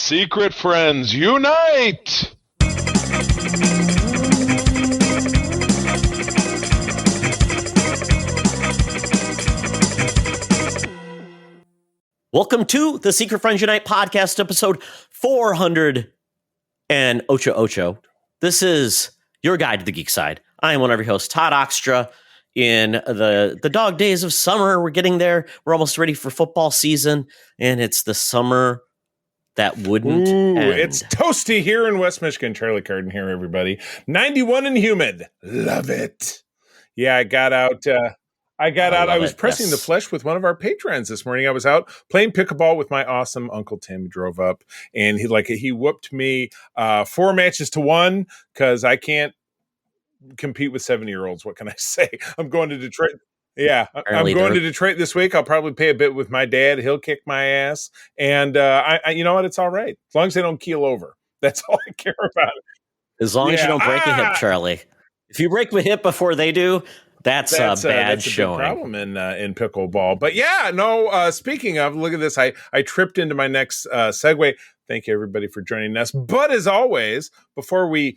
Secret friends, unite! Welcome to the Secret Friends Unite podcast, episode 400 and Ocho. This is your guide to the geek side. I am one of your hosts, Todd Oxtra. In the dog days of summer, we're getting there. We're almost ready for football season, and it's the summer that wouldn't end. It's toasty here in West Michigan. Charlie Carden here, everybody. 91 and humid. Love it. Yeah, I got out. I was pressing the flesh with one of our patrons this morning. I was out playing pickleball with my awesome Uncle Tim. He drove up, and he whooped me 4 matches to 1 because I can't compete with 70-year-olds. What can I say? I'm going to Detroit. Yeah, I'm going to Detroit this week. I'll probably pay a bit with my dad. He'll kick my ass. And I you know what? It's all right. As long as they don't keel over. That's all I care about. As long as you don't break a hip, Charlie. If you break the hip before they do, that's a bad showing. Big problem in pickleball. But yeah, no, speaking of, look at this. I tripped into my next segue. Thank you, everybody, for joining us. But as always, before we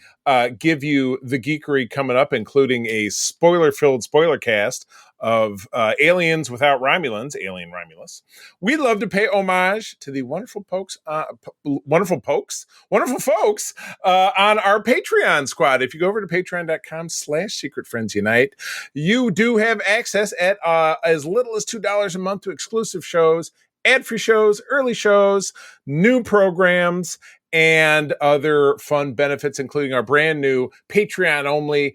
give you the geekery coming up, including a spoiler-filled spoiler cast of Aliens Without Romulans, Alien Romulus, we'd love to pay homage to the wonderful folks on our Patreon squad. If you go over to patreon.com/secretfriendsunite, you do have access at as little as $2 a month to exclusive shows, ad-free shows, early shows, new programs, and other fun benefits, including our brand new Patreon-only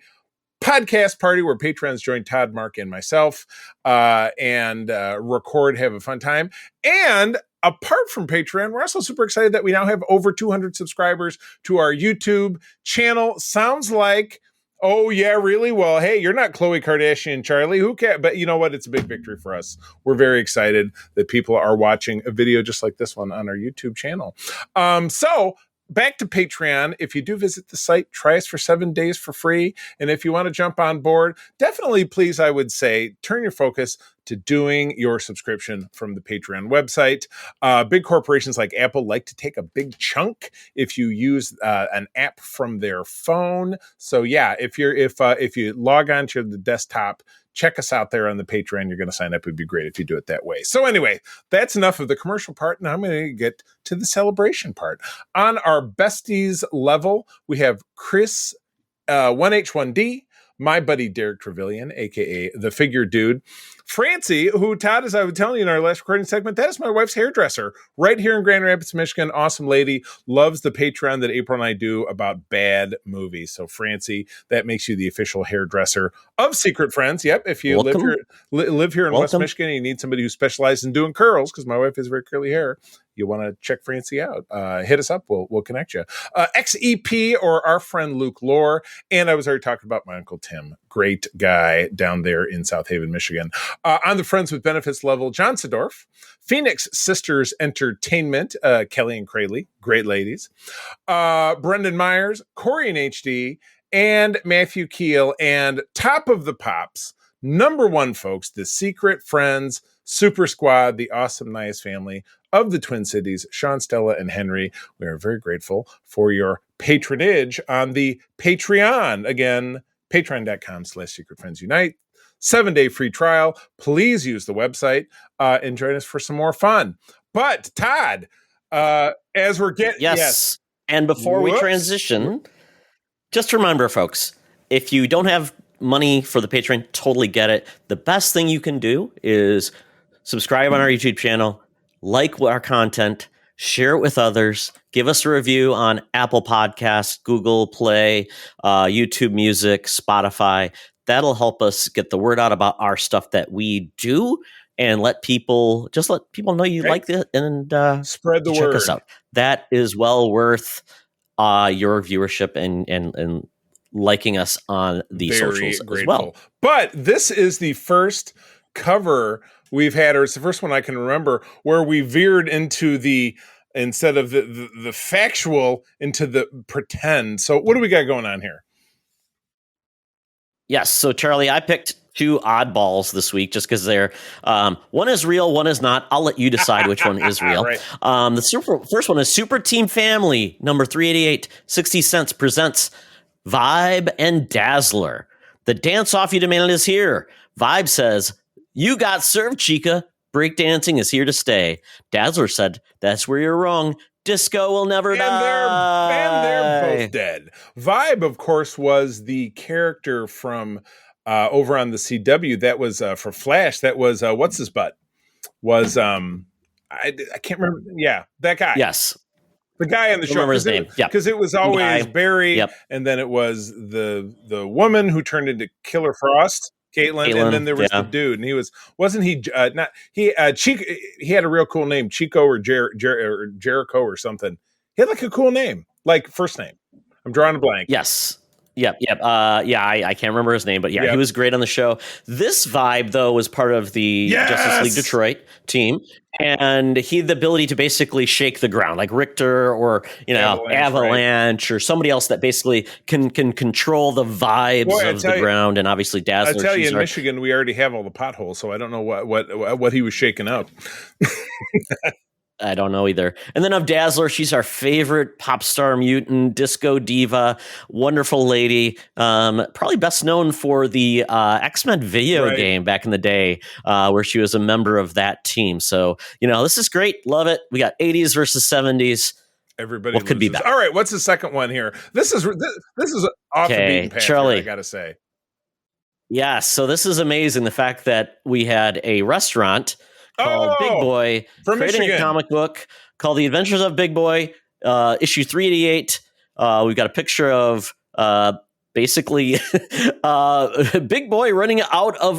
podcast party where patrons join Todd, Mark, and myself and record, have a fun time. And apart from Patreon, we're also super excited that we now have over 200 subscribers to our YouTube channel. Sounds like, oh, yeah, really? Well, hey, you're not Khloe Kardashian, Charlie. Who cares? But you know what? It's a big victory for us. We're very excited that people are watching a video just like this one on our YouTube channel. So back to Patreon. If you do visit the site, try us for 7 days for free. And if you want to jump on board, definitely, please, I would say, turn your focus to doing your subscription from the Patreon website. Big corporations like Apple like to take a big chunk if you use an app from their phone. So yeah, if you log on to the desktop, check us out there on the Patreon. You're going to sign up. It'd be great if you do it that way. So anyway, that's enough of the commercial part. Now I'm going to get to the celebration part. On our besties level, we have Chris 1H1D, my buddy Derek Trevelyan, aka the Figure Dude, Francie, who, Todd, as I was telling you in our last recording segment, that is my wife's hairdresser right here in Grand Rapids, Michigan. Awesome lady. Loves the Patreon that April and I do about bad movies. So, Francie, that makes you the official hairdresser of Secret Friends. Yep. If you live here in West Michigan and you need somebody who specializes in doing curls, because my wife has very curly hair, you want to check Francie out, hit us up. We'll connect you. XEP, or our friend Luke Lore. And I was already talking about my Uncle Tim. Great guy down there in South Haven, Michigan. On the Friends with Benefits level, John Sedorf, Phoenix Sisters Entertainment, Kelly and Crayley, great ladies. Brendan Myers, Corey and HD, and Matthew Keel. And top of the pops, number one, folks, the Secret Friends Super Squad, the awesome, nice family of the Twin Cities, Sean, Stella, and Henry. We are very grateful for your patronage on the Patreon. Again, patreon.com/secretfriendsunite. 7-day free trial. Please use the website and join us for some more fun. But Todd, as we're getting... Yes. And before we transition, just remember, folks, if you don't have money for the Patreon, totally get it. The best thing you can do is subscribe on our YouTube channel, like our content, share it with others, give us a review on Apple Podcasts, Google Play, YouTube Music, Spotify. That'll help us get the word out about our stuff that we do, and let people know you like it, and spread the word. Check us out. That is well worth your viewership and liking us on the socials as well. But this is the first cover we've had, or it's the first one I can remember, where we veered into instead of the factual, into the pretend. So what do we got going on here? Yes. So, Charlie, I picked two oddballs this week just because they're one is real, one is not. I'll let you decide which one is real. Right. First one is Super Team Family, number 388, 60 cents, presents Vibe and Dazzler. The dance-off you demanded is here. Vibe says, "You got served, Chica. Breakdancing is here to stay." Dazzler said, "That's where you're wrong. Disco will never die." And they're both dead. Vibe, of course, was the character from over on the CW. That was for Flash. That was what's his butt? Was I can't remember. Yeah, that guy. Yes. The guy in the show. Remember his name. Yeah. Because it was always Barry, Yep. and then it was the woman who turned into Killer Frost. Caitlin, and then there was the dude, and he wasn't he not he Chico, he had a real cool name, Chico or Jericho or something. He had like a cool name, like first name. I'm drawing a blank. Yes. Yep. I can't remember his name, but he was great on the show. This Vibe, though, was part of the Justice League Detroit team, and he had the ability to basically shake the ground, like Richter or Avalanche or somebody else that basically can control the vibes of the ground, and obviously Dazzler. I tell you, in Michigan, we already have all the potholes, so I don't know what he was shaking up. I don't know either. And then of Dazzler, she's our favorite pop star mutant, disco diva, wonderful lady. Probably best known for the X-Men video game back in the day, where she was a member of that team. So, this is great. Love it. We got 80s versus 70s. Everybody what could be better? All right, what's the second one here? This is off the beaten path, Charlie, I gotta say. Yeah, so this is amazing. The fact that we had a restaurant called Big Boy, from creating Michigan. a comic book called The Adventures of Big Boy, issue 388. We've got a picture of basically Big Boy running out of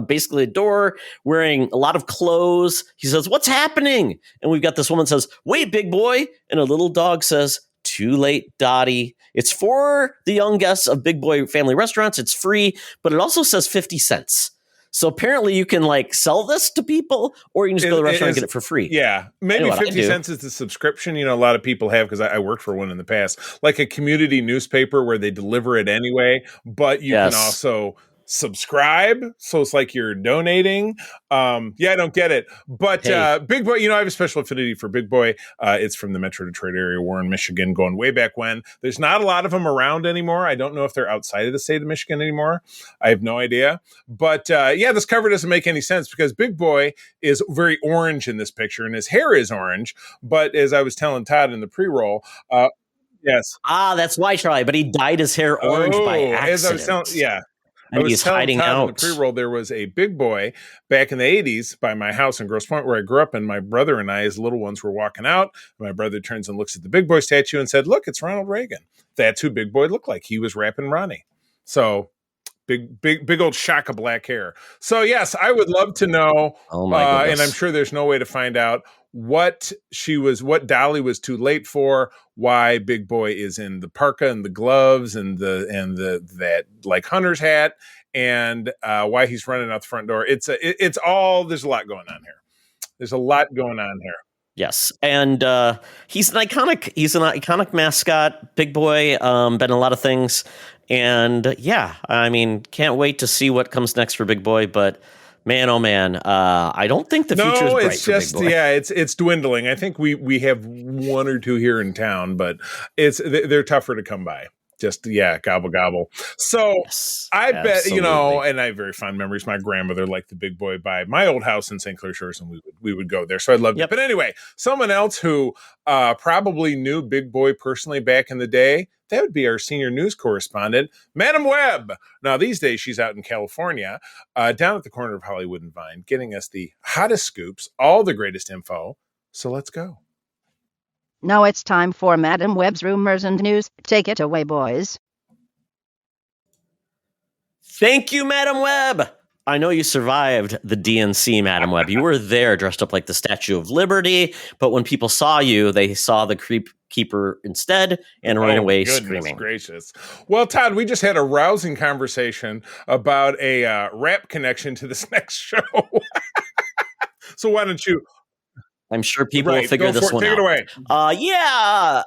basically a door, wearing a lot of clothes. He says, "What's happening?" And we've got this woman says, "Wait, Big Boy." And a little dog says, "Too late, Dottie." It's for the young guests of Big Boy Family Restaurants. It's free, but it also says 50 cents. So apparently you can sell this to people, or you can just go to the restaurant and get it for free. Yeah. Maybe 50 cents is the subscription. A lot of people have, because I worked for one in the past, like a community newspaper where they deliver it anyway, but you can also subscribe. So it's like you're donating. I don't get it. But Big Boy, I have a special affinity for Big Boy. It's from the Metro Detroit area, Warren, Michigan, going way back when. There's not a lot of them around anymore. I don't know if they're outside of the state of Michigan anymore. I have no idea. But this cover doesn't make any sense because Big Boy is very orange in this picture and his hair is orange. But as I was telling Todd in the pre-roll, yes. That's why, Charlie. But he dyed his hair orange by accident. As I was telling, And he's hiding Todd out. In the pre-roll, there was a Big Boy back in the 80s by my house in Grosse Pointe where I grew up, and my brother and I, as little ones, were walking out. My brother turns and looks at the Big Boy statue and said, "Look, it's Ronald Reagan." That's who Big Boy looked like. He was rapping Ronnie. So big old shock of black hair. So yes, I would love to know. Oh my goodness. And I'm sure there's no way to find out what Dolly was too late for, why Big Boy is in the parka and the gloves and that like hunter's hat, and why he's running out the front door. It's all, there's a lot going on here. There's a lot going on here. Yes, and he's an iconic mascot. Big Boy, been in a lot of things, and can't wait to see what comes next for Big Boy. But man, oh man, I don't think the future is bright it's for just Big Boy. It's dwindling. I think we have one or two here in town, but they're tougher to come by. Just gobble gobble. So Yes, I bet absolutely. and I have very fond memories. My grandmother liked the Big Boy by my old house in St. Clair Shores, and we would go there. So I loved it. But anyway, someone else who probably knew Big Boy personally back in the day, that would be our senior news correspondent, Madam Webb. Now these days she's out in California, down at the corner of Hollywood and Vine, getting us the hottest scoops, all the greatest info. So let's go. Now it's time for Madam Webb's Rumors and News. Take it away, boys. Thank you, Madam Webb. I know you survived the DNC, Madam Webb. You were there dressed up like the Statue of Liberty, but when people saw you, they saw the creep keeper instead and ran away screaming. Gracious. Well, Todd, we just had a rousing conversation about a rap connection to this next show. So why don't you... I'm sure people will figure this one out. Take it away.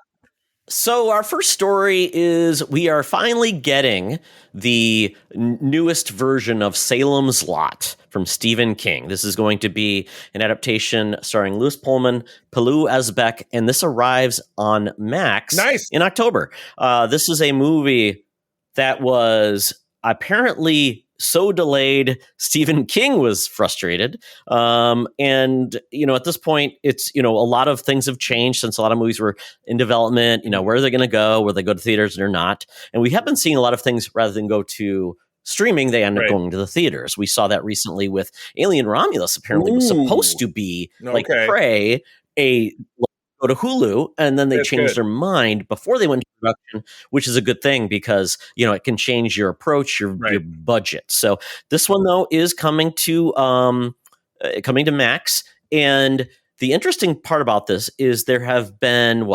So our first story is we are finally getting the newest version of Salem's Lot from Stephen King. This is going to be an adaptation starring Louis Pullman, Palou Asbeck, and this arrives on Max in October. This is a movie that was apparently so delayed, Stephen King was frustrated. And, at this point, it's, a lot of things have changed since a lot of movies were in development. Where are they going to go? Will they go to theaters or not? And we have been seeing a lot of things rather than go to streaming, they end up going to the theaters. We saw that recently with Alien Romulus, apparently was supposed to be like Prey, go to Hulu, and then they changed their mind before they went to production, which is a good thing because it can change your approach, your budget. So this one though is coming to Max, and the interesting part about this is there have been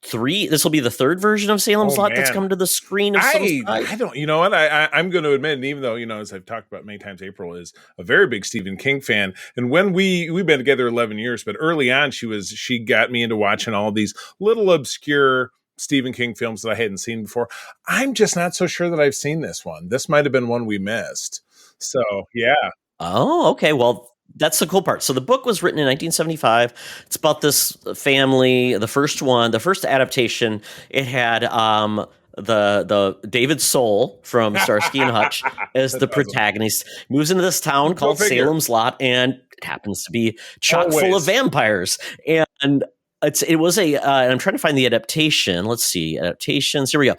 three. This will be the third version of Salem's Lot that's come to the screen. I don't. You know what? I'm going to admit, and even though as I've talked about many times, April is a very big Stephen King fan, and when we've been together 11 years, but early on she got me into watching all these little obscure Stephen King films that I hadn't seen before. I'm just not so sure that I've seen this one. This might have been one we missed. So yeah. Oh, okay. Well, that's the cool part. So the book was written in 1975. It's about this family. The first adaptation, it had the David Soul from Starsky and Hutch as the protagonist. Moves into this town called Salem's Lot, and it happens to be chock full of vampires. And it was I'm trying to find the adaptation. Let's see, adaptations. Here we go.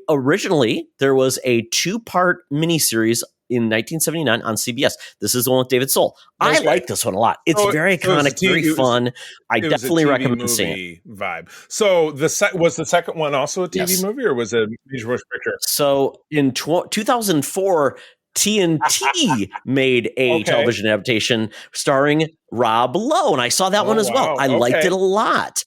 Originally there was a 2-part miniseries in 1979 on CBS. This is the one with David Soul. I like this one a lot. It's very iconic, very fun. I definitely recommend seeing it. Vibe. So was the second one also a TV movie, or was it a major motion picture? So in 2004, TNT made a television adaptation starring Rob Lowe, and I saw that one as well. I liked it a lot.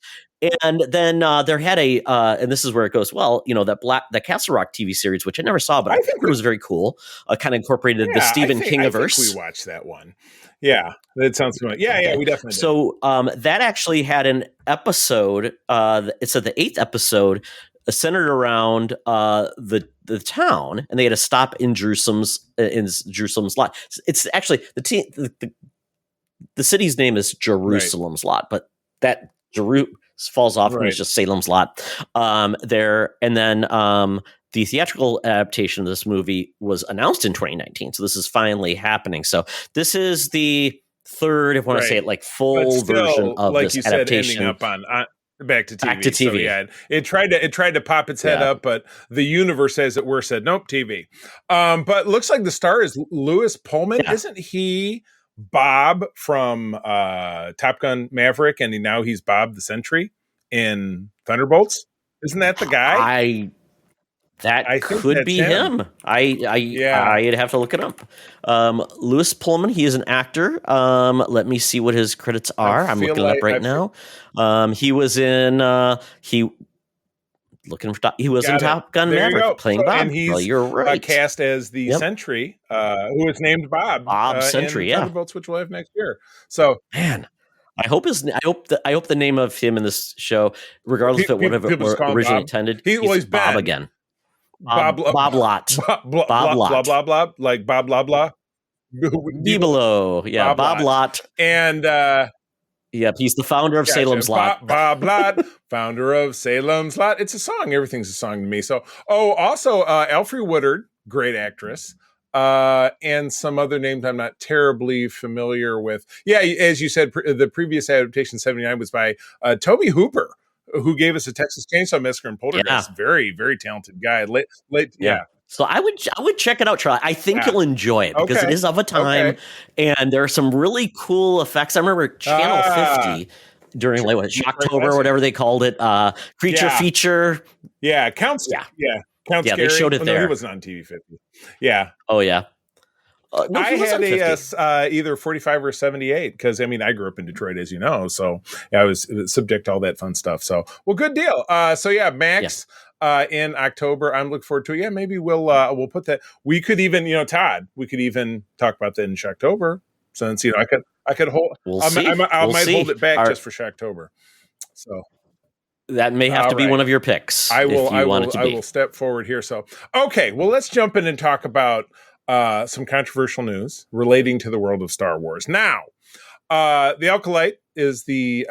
And then there had and this is where it goes well, the Castle Rock TV series, which I never saw, but I think it was very cool. Kind of incorporated the Stephen King-averse. I think we watched that one. Yeah, that sounds familiar. Yeah, we definitely did. So that actually had an episode. It's the 8th episode, centered around the town, and they had to stop in Jerusalem's Lot. It's actually the city's name is Jerusalem's Lot, but that falls off and it's just Salem's Lot there. And then the theatrical adaptation of this movie was announced in 2019. So this is finally happening. So this is the third, if I want to say it, full version of this adaptation. Ending up on back to TV. So, yeah, it tried to pop its head up, but the universe, as it were, said nope, TV. But looks like the star is Louis Pullman. Isn't he Bob from Top Gun Maverick, and now he's Bob the Sentry in Thunderbolts? Isn't that the guy? I could be him. I'd have to look it up. Louis Pullman, he is an actor. Let me see what his credits are. I'm looking it up right now. He was in he was in Top Gun Maverick playing Bob. And he's you're right. Cast as the Sentry, who is named Bob. Bob Sentry, in Thunderbolts, which we'll have next year. So man, I hope the name of him in this show, regardless of whatever originally intended, he's Bob again. Bob Lot. Bob Lot. Blah, blah, like Bob, blah, blah. Below. Yeah, Bob Lot. And, he's the founder of Salem's Lot. Bob Lot, founder of Salem's Lot. It's a song. Everything's a song to me. So, also, Alfre Woodard, great actress. And some other names I'm not terribly familiar with. Yeah, as you said, the previous adaptation, 79, was by Toby Hooper, who gave us a Texas Chainsaw Massacre and Poltergeist. Very, very talented guy. Yeah. So I would check it out, Charlie. I think you'll enjoy it because it is of a time, and there are some really cool effects. I remember Channel 50 during Shocktober or whatever they called it, creature feature. Yeah, Counts. Yeah, Counts. Yeah, they showed it there. No, he wasn't on TV 50. Yeah. Oh yeah. No, I had either 45 or 78 because I grew up in Detroit, as you know, so I was subject to all that fun stuff. So, well, good deal. Max in October. I'm looking forward to it. Yeah, maybe we'll put that. We could even, Todd. We could even talk about that in Shocktober, since I could hold. We'll I see. might hold it back just for Shocktober. So. that may have All to be right. one of your picks. I will. If you want it to I be. will step forward here. So, okay. Well, let's jump in and talk about some controversial news relating to the world of Star Wars. Now, The Alkalite is the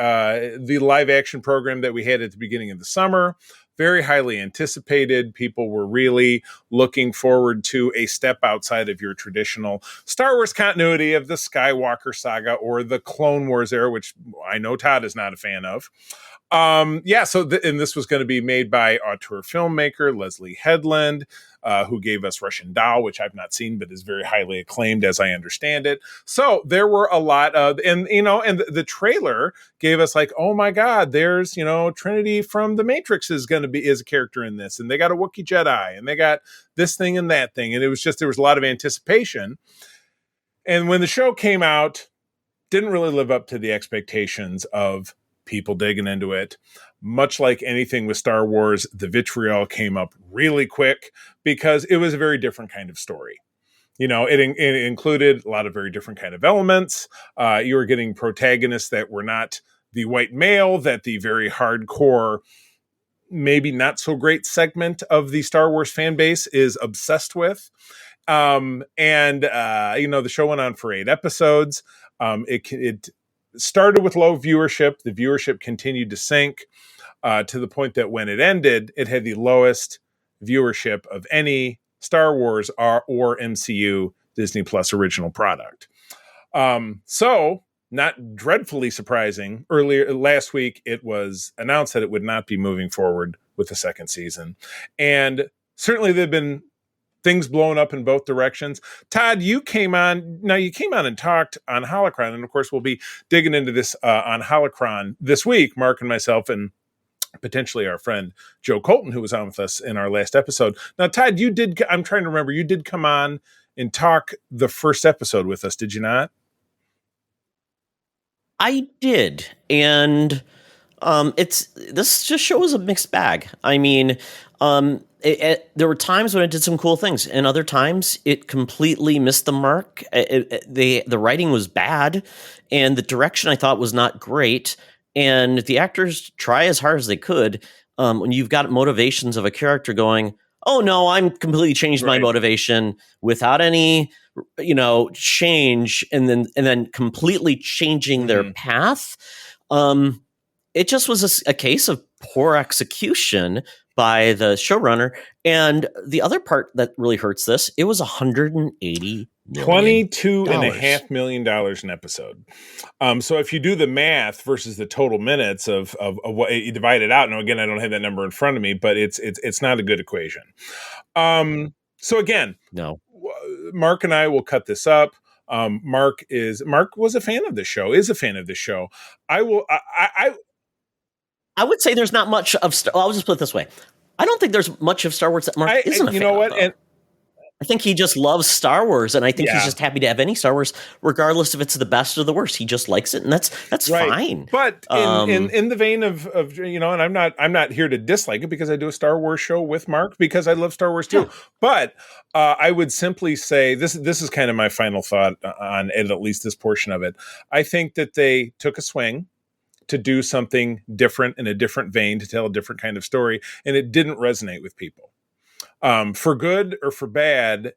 live action program that we had at the beginning of the summer. Very highly anticipated. People were really looking forward to a step outside of your traditional Star Wars continuity of the Skywalker saga or the Clone Wars era, which I know Todd is not a fan of. And this was going to be made by auteur filmmaker Leslie Headland, who gave us Russian Doll, which I've not seen, but is very highly acclaimed as I understand it. So there were a lot of, and the trailer gave us like, oh my God, there's, Trinity from The Matrix is a character in this, and they got a Wookiee Jedi, and they got this thing and that thing. And it was just, there was a lot of anticipation. And when the show came out, didn't really live up to the expectations of people digging into it. Much like anything with Star Wars, the vitriol came up really quick because it was a very different kind of story. It included a lot of very different kind of elements. You were getting protagonists that were not the white male, that the very hardcore, maybe not so great segment of the Star Wars fan base is obsessed with. The show went on for 8 episodes. It started with low viewership. The viewership continued to sink to the point that when it ended, it had the lowest viewership of any Star Wars or MCU Disney Plus original product. So, not dreadfully surprising, earlier last week, it was announced that it would not be moving forward with the second season. And certainly there have been things blowing up in both directions. Todd, you came on and talked on Holocron, and of course we'll be digging into this on Holocron this week, Mark and myself, and potentially our friend Joe Colton, who was on with us in our last episode. Now, Todd, I'm trying to remember, you did come on and talk the first episode with us, did you not? I did, and this just shows a mixed bag. I mean, there were times when it did some cool things, and other times it completely missed the mark. The writing was bad, and the direction I thought was not great. And the actors try as hard as they could. When you've got motivations of a character going, "Oh no, I'm completely changed my motivation without any, change," and then completely changing their path. It just was a case of poor execution by the showrunner. And the other part that really hurts this, it was $180 million. $22.5 million an episode. So if you do the math versus the total minutes of what you divide it out, and again, I don't have that number in front of me, but it's not a good equation. So again, no, Mark and I will cut this up. Mark was a fan of this show, is a fan of this show. I would say there's not much of I'll just put it this way. I don't think there's much of Star Wars that Mark isn't a fan of. And I think he just loves Star Wars, and I think he's just happy to have any Star Wars, regardless if it's the best or the worst. He just likes it, and that's right. Fine. But in the vein of and I'm not here to dislike it because I do a Star Wars show with Mark because I love Star Wars too. Yeah. But I would simply say this is kind of my final thought on at least this portion of it. I think that they took a swing to do something different in a different vein, to tell a different kind of story, and it didn't resonate with people. For good or for bad,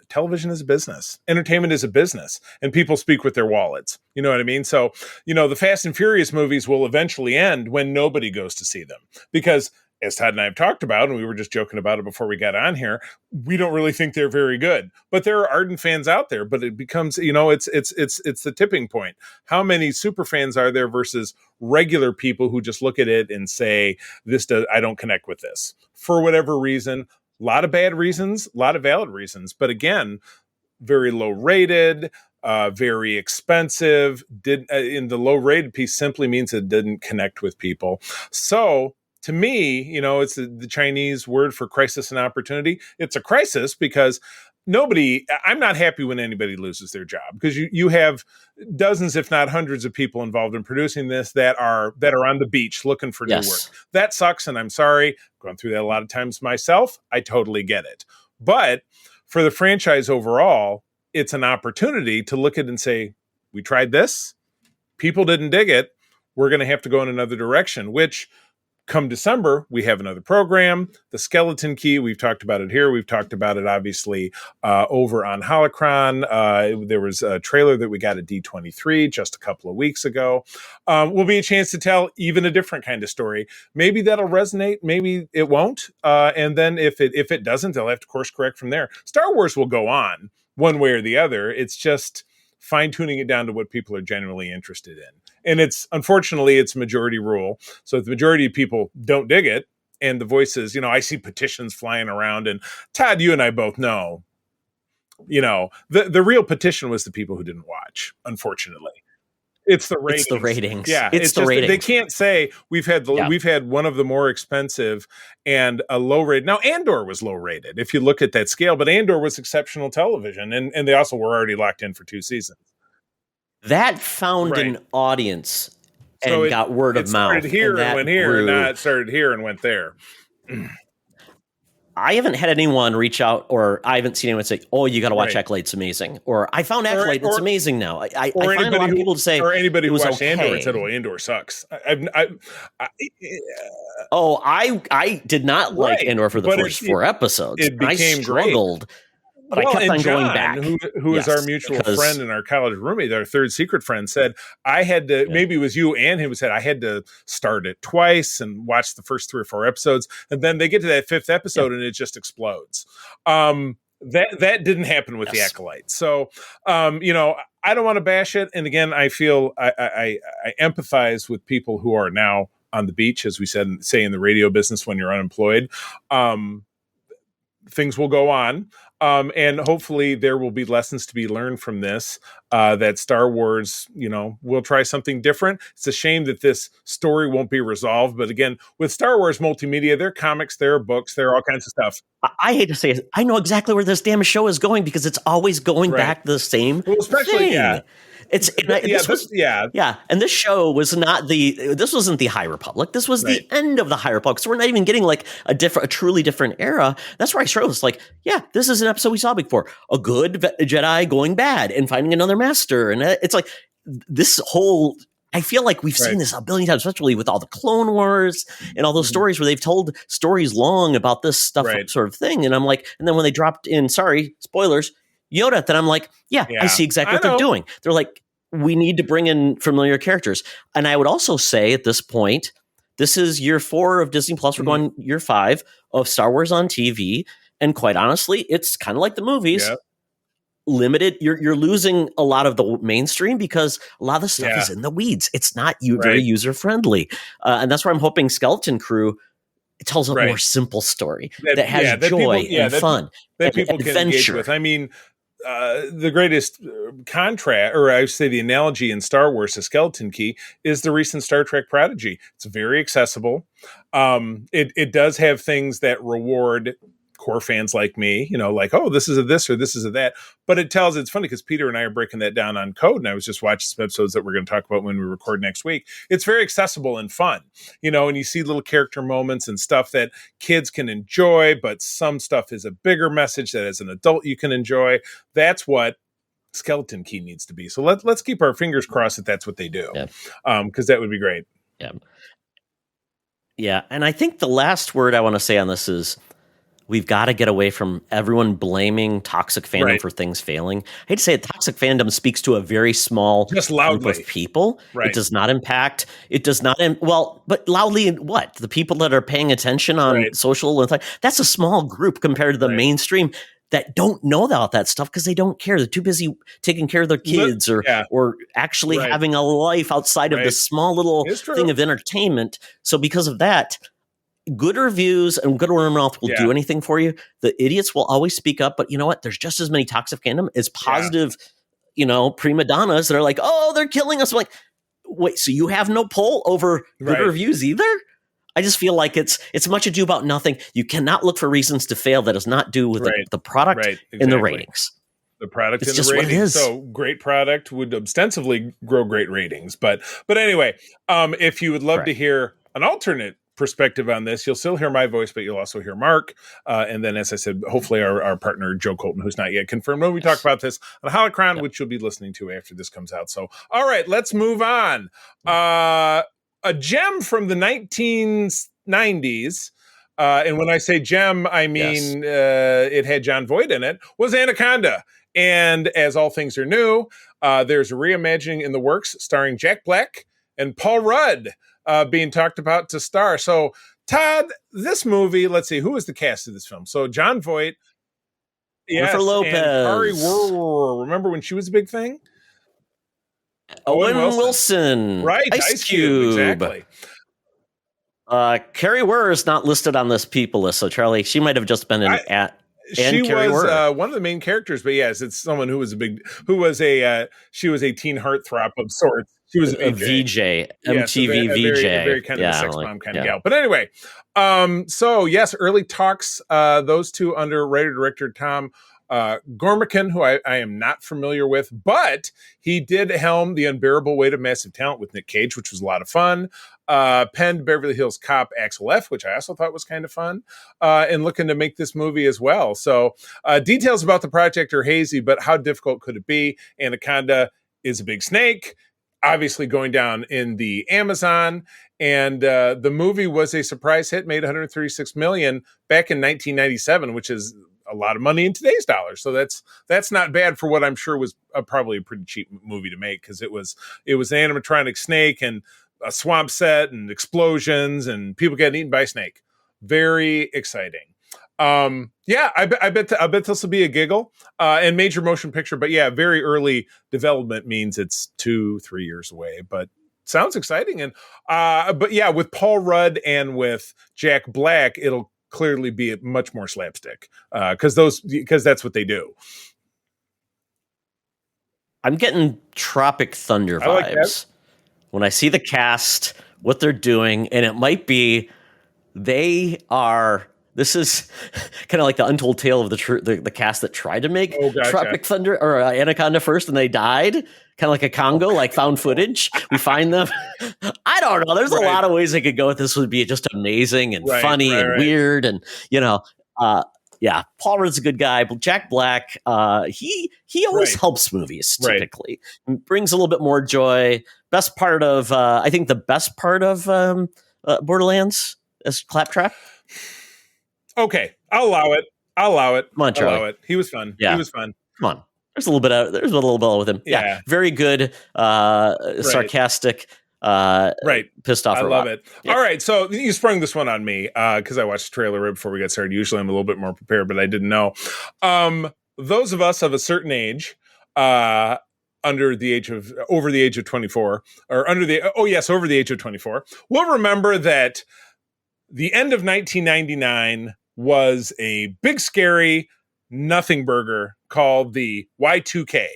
television is a business. Entertainment is a business, and people speak with their wallets. You know what I mean? So, the Fast and Furious movies will eventually end when nobody goes to see them because, as Todd and I have talked about, and we were just joking about it before we got on here, we don't really think they're very good. But there are ardent fans out there. But it becomes, it's the tipping point. How many super fans are there versus regular people who just look at it and say, I don't connect with this for whatever reason. A lot of bad reasons, a lot of valid reasons. But again, very low rated, very expensive. In the low rated piece simply means it didn't connect with people. So, to me, it's the Chinese word for crisis and opportunity. It's a crisis because I'm not happy when anybody loses their job because you have dozens, if not hundreds of people involved in producing this that are on the beach looking for new work. That sucks. And I'm sorry. I've gone through that a lot of times myself. I totally get it. But for the franchise overall, it's an opportunity to look at and say, we tried this. People didn't dig it. We're going to have to go in another direction, which come December, we have another program, The Skeleton Key. We've talked about it here. We've talked about it, obviously, over on Holocron. There was a trailer that we got at D23 just a couple of weeks ago. Will be a chance to tell even a different kind of story. Maybe that'll resonate. Maybe it won't. And then if it doesn't, they'll have to course correct from there. Star Wars will go on one way or the other. It's just fine-tuning it down to what people are genuinely interested in. And unfortunately, it's majority rule. So if the majority of people don't dig it, and the voices, I see petitions flying around, and Todd, you and I both know, the real petition was the people who didn't watch, unfortunately. It's the ratings. It's the ratings. Yeah, it's the ratings. They can't say we've had one of the more expensive and a low rate. Now, Andor was low rated if you look at that scale, but Andor was exceptional television, and they also were already locked in for 2 seasons. That found an audience and got word of mouth. It started here and went here, and not started here and went there. I haven't had anyone reach out, or I haven't seen anyone say, "Oh, you got to watch Acolyte; it's amazing." Or I found Acolyte; it's amazing now. I find a lot of people to say, or anybody who watched okay. Andor and said, "Oh, Andor sucks." I did not like Andor for the first 4 episodes. It became I struggled. Great. But I kept on John, going back. Who is our mutual friend and our college roommate, our third secret friend, said, I had to, maybe it was you and him who said, I had to start it twice and watch the first 3 or 4 episodes. And then they get to that 5th episode and it just explodes. That didn't happen with the Acolyte. So, I don't want to bash it. And again, I feel I empathize with people who are now on the beach, as we say in the radio business when you're unemployed. Things will go on. And hopefully there will be lessons to be learned from this, that Star Wars, will try something different. It's a shame that this story won't be resolved. But again, with Star Wars multimedia, there are comics, there are books, there are all kinds of stuff. I hate to say it. I know exactly where this damn show is going because it's always going back to the same thing. And this show was not this wasn't the High Republic. This was the end of the High Republic. So we're not even getting like a truly different era. That's where I struggle. It's like, this is an episode we saw before. A good Jedi going bad and finding another master. And it's like this whole, I feel like we've seen this a billion times, especially with all the Clone Wars and all those stories where they've told stories long about this stuff sort of thing. And I'm like, and then when they dropped in, sorry, spoilers, Yoda, then I'm like, I see exactly what they're doing. They're like, we need to bring in familiar characters. And I would also say at this point, this is year 4 of Disney Plus. We're going year 5 of Star Wars on TV. And quite honestly, it's kind of like the movies. Yep. Limited. You're losing a lot of the mainstream because a lot of the stuff is in the weeds. It's not very user friendly. And that's where I'm hoping Skeleton Crew tells a more simple story that has joy and fun that people can engage with. I mean, the greatest contrast, or I would say the analogy in Star Wars to Skeleton Key, is the recent Star Trek Prodigy. It's very accessible. It does have things that reward core fans like me, like, oh, this is a this or this is a that. But it's funny because Peter and I are breaking that down on Code, and I was just watching some episodes that we're going to talk about when we record next week. It's very accessible and fun, and you see little character moments and stuff that kids can enjoy, but some stuff is a bigger message that as an adult you can enjoy. That's what Skeleton Key needs to be. So let's keep our fingers crossed that that's what they do, because that would be great. Yeah. And I think the last word I want to say on this is, we've got to get away from everyone blaming toxic fandom for things failing. I hate to say it, toxic fandom speaks to a very small group of people. It does not impact. It does not. But loudly, what? The people that are paying attention on social, that's a small group compared to the mainstream that don't know about that stuff because they don't care. They're too busy taking care of their kids or actually having a life outside of this small little thing of entertainment. So because of that, good reviews and good word of mouth will do anything for you. The idiots will always speak up, but you know what? There's just as many toxic fandom as positive, prima donnas that are like, oh, they're killing us. I'm like, wait, so you have no pull over good reviews either? I just feel like it's much ado about nothing. You cannot look for reasons to fail that is not due with the product and the ratings. The product and the ratings. So great product would ostensibly grow great ratings. But anyway, if you would love to hear an alternate perspective on this, you'll still hear my voice, but you'll also hear Mark. And then, as I said, hopefully our partner, Joe Colton, who's not yet confirmed when we talk about this on Holocron, which you'll be listening to after this comes out. So, all right, let's move on. A gem from the 1970s 90s. And when I say gem, I mean it had Jon Voight in it, was Anaconda. And as all things are new, there's a reimagining in the works starring Jack Black and Paul Rudd being talked about to star. So, Todd, this movie, let's see, who was the cast of this film? So, Jon Voight. Jennifer Lopez. And Kari remember when she was a big thing? Owen Wilson. Right, Ice Cube. Exactly. Carrie Wurr is not listed on this people list, so Charlie, she might have just been she was one of the main characters, but yes, it's someone who was she was a teen heartthrob of sorts. She was a VJ, MTV VJ, a very kind of a sex bomb kind of gal. But anyway, so yes, early talks. Those two under writer-director Tom Gormican, who I am not familiar with, but he did helm The Unbearable Weight of Massive Talent with Nick Cage, which was a lot of fun. Penned Beverly Hills Cop Axel F., which I also thought was kind of fun, and looking to make this movie as well. So details about the project are hazy, but how difficult could it be? Anaconda is a big snake, obviously going down in the Amazon, and the movie was a surprise hit, made $136 million back in 1997, which is a lot of money in today's dollars. So that's not bad for what I'm sure was probably a pretty cheap movie to make, because it was an animatronic snake and a swamp set and explosions and people getting eaten by a snake. Very exciting. I bet this will be a giggle and major motion picture, but yeah, very early development means it's 2-3 years away, but sounds exciting. And but yeah, with Paul Rudd and with Jack Black, it'll clearly be much more slapstick because that's what they do. I'm getting Tropic Thunder vibes when I see the cast, what they're doing, and it might be this is kind of like the untold tale of the cast that tried to make Tropic Thunder or Anaconda first, and they died. Kind of like a Congo, like found footage. We find them. I don't know. There's a lot of ways they could go with this. Would be just amazing and funny and weird, and Paul Rudd's a good guy, but Jack Black, he always helps movies typically. Brings a little bit more joy. Best part of I think the best part of Borderlands is Claptrap. Okay, I'll allow it. Come on, Charlie. Allow it. He was fun. Yeah. He was fun. Come on. There's a little bit with him. Yeah. Very good, sarcastic, pissed off. I love it. Yeah. All right. So you sprung this one on me because I watched the trailer right before we got started. Usually I'm a little bit more prepared, but I didn't know. Those of us of a certain age, over the age of 24, or over the age of 24, will remember that the end of 1999 was a big, scary nothing burger called the Y2K.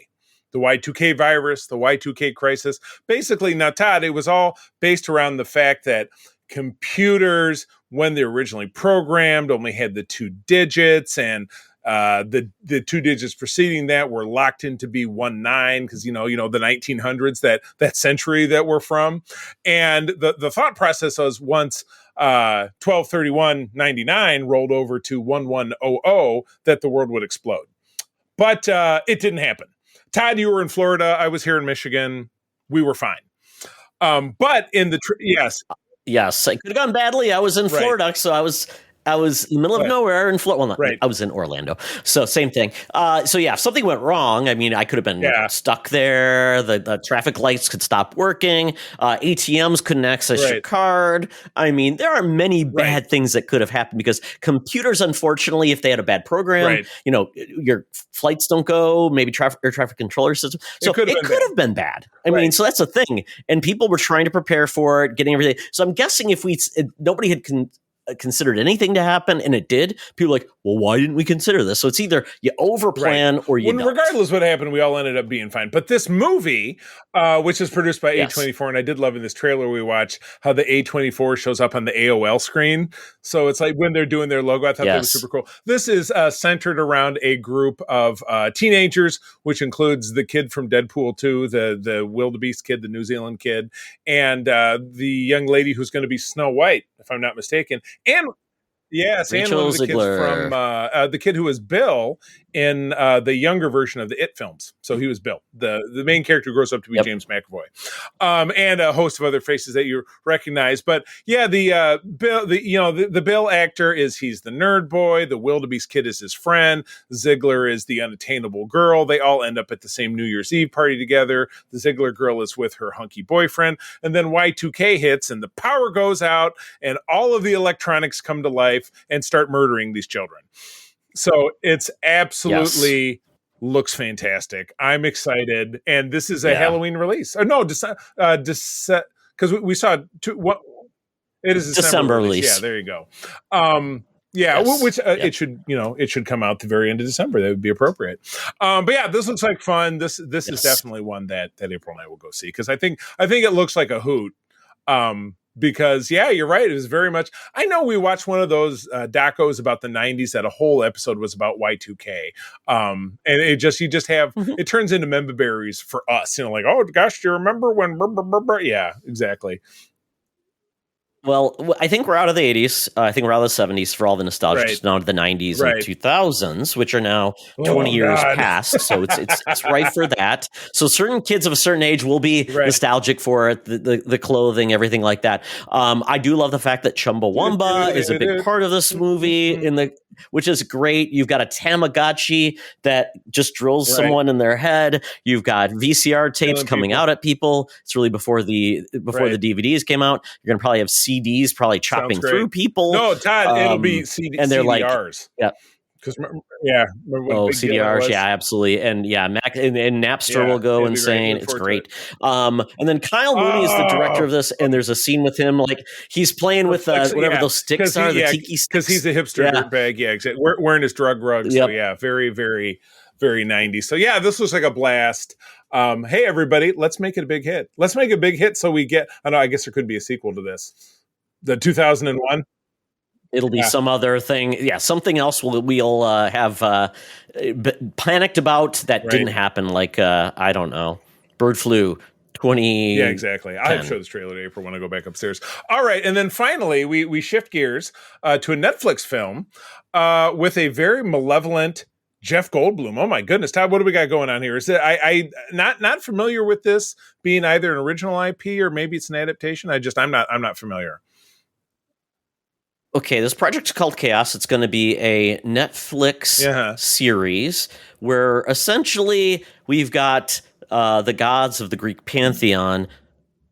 The Y2K virus, the Y2K crisis. Basically, now, Todd, it was all based around the fact that computers, when they were originally programmed, only had the 2 digits, and the 2 digits preceding that were locked in to be 19, because the 1900s, that century that we're from. And the thought process was once 12/31/99 rolled over to 1100 that the world would explode. But it didn't happen. Todd, you were in Florida. I was here in Michigan. We were fine. But in the yes, it could have gone badly. I was in Florida, so I was in the middle of nowhere in Florida. Well, I was in Orlando. So same thing. So yeah, if something went wrong, I mean, I could have been stuck there. The traffic lights could stop working. ATMs couldn't access your card. I mean, there are many bad things that could have happened because computers, unfortunately, if they had a bad program, your flights don't go, maybe air traffic controller system. So it could have been bad. I mean, so that's the thing. And people were trying to prepare for it, getting everything. So I'm guessing if nobody had considered anything to happen, and it did, people were like, well, why didn't we consider this? So it's either you overplan or you don't. Regardless what happened, we all ended up being fine. But this movie, which is produced by A24, and I did love in this trailer we watched how the A24 shows up on the AOL screen. So it's like when they're doing their logo, I thought that was super cool. This is centered around a group of teenagers, which includes the kid from Deadpool 2, the wildebeest kid, the New Zealand kid, and the young lady who's going to be Snow White, if I'm not mistaken. And one of the kids from the kid who was Bill in the younger version of the It films. So he was Bill. The main character grows up to be James McAvoy, and a host of other faces that you recognize. But yeah, the Bill, the Bill actor he's the nerd boy. The wildebeest kid is his friend. Ziegler is the unattainable girl. They all end up at the same New Year's Eve party together. The Ziegler girl is with her hunky boyfriend, and then Y2K hits, and the power goes out, and all of the electronics come to life and start murdering these children. So it's absolutely looks fantastic. I'm excited, and this is a Halloween release. Oh no, because we saw what it is December release. Yeah, there you go. Which it should come out the very end of December. That would be appropriate. But yeah, this looks like fun. This is definitely one that April and I will go see, because I think it looks like a hoot. Because you're right. It was very much. I know we watched one of those docos about the '90s that a whole episode was about Y2K, and you just have it turns into member berries for us. Like, oh gosh, do you remember when? Yeah, exactly. Well, I think we're out of the 80s. I think we're out of the 70s for all the nostalgia. Right. Just now to the 90s and 2000s, which are now 20 years past. So it's right for that. So certain kids of a certain age will be nostalgic for it, the clothing, everything like that. I do love the fact that Chumbawamba is a big part of this movie, which is great. You've got a Tamagotchi that just drills someone in their head. You've got VCR tapes coming out at people. It's really before the DVDs came out. You're going to probably have CDs probably chopping through people. No, Todd, it'll be CDs. And they're CDRs. CDRs, absolutely. And and Napster will go insane. It's great. And then Kyle Mooney is the director of this, and there's a scene with him, like he's playing with whatever those sticks are, the tiki sticks. Because he's a hipster dirtbag, exactly. Wearing his drug rug. So very, very, very 90s. So this looks like a blast. Hey everybody, let's make it a big hit. Let's make a big hit so we get. I guess there could be a sequel to this. The 2001. It'll be some other thing. Yeah, something else we'll have panicked about that didn't happen. Like, I don't know, bird flu 20. Yeah, exactly. I'll show this trailer to April when I go back upstairs. All right. And then finally, we shift gears to a Netflix film with a very malevolent Jeff Goldblum. Oh my goodness, Todd, what do we got going on here? Is it I not familiar with this being either an original IP or maybe it's an adaptation? I'm not familiar. Okay, this project's called Chaos. It's going to be a Netflix series where essentially we've got the gods of the Greek pantheon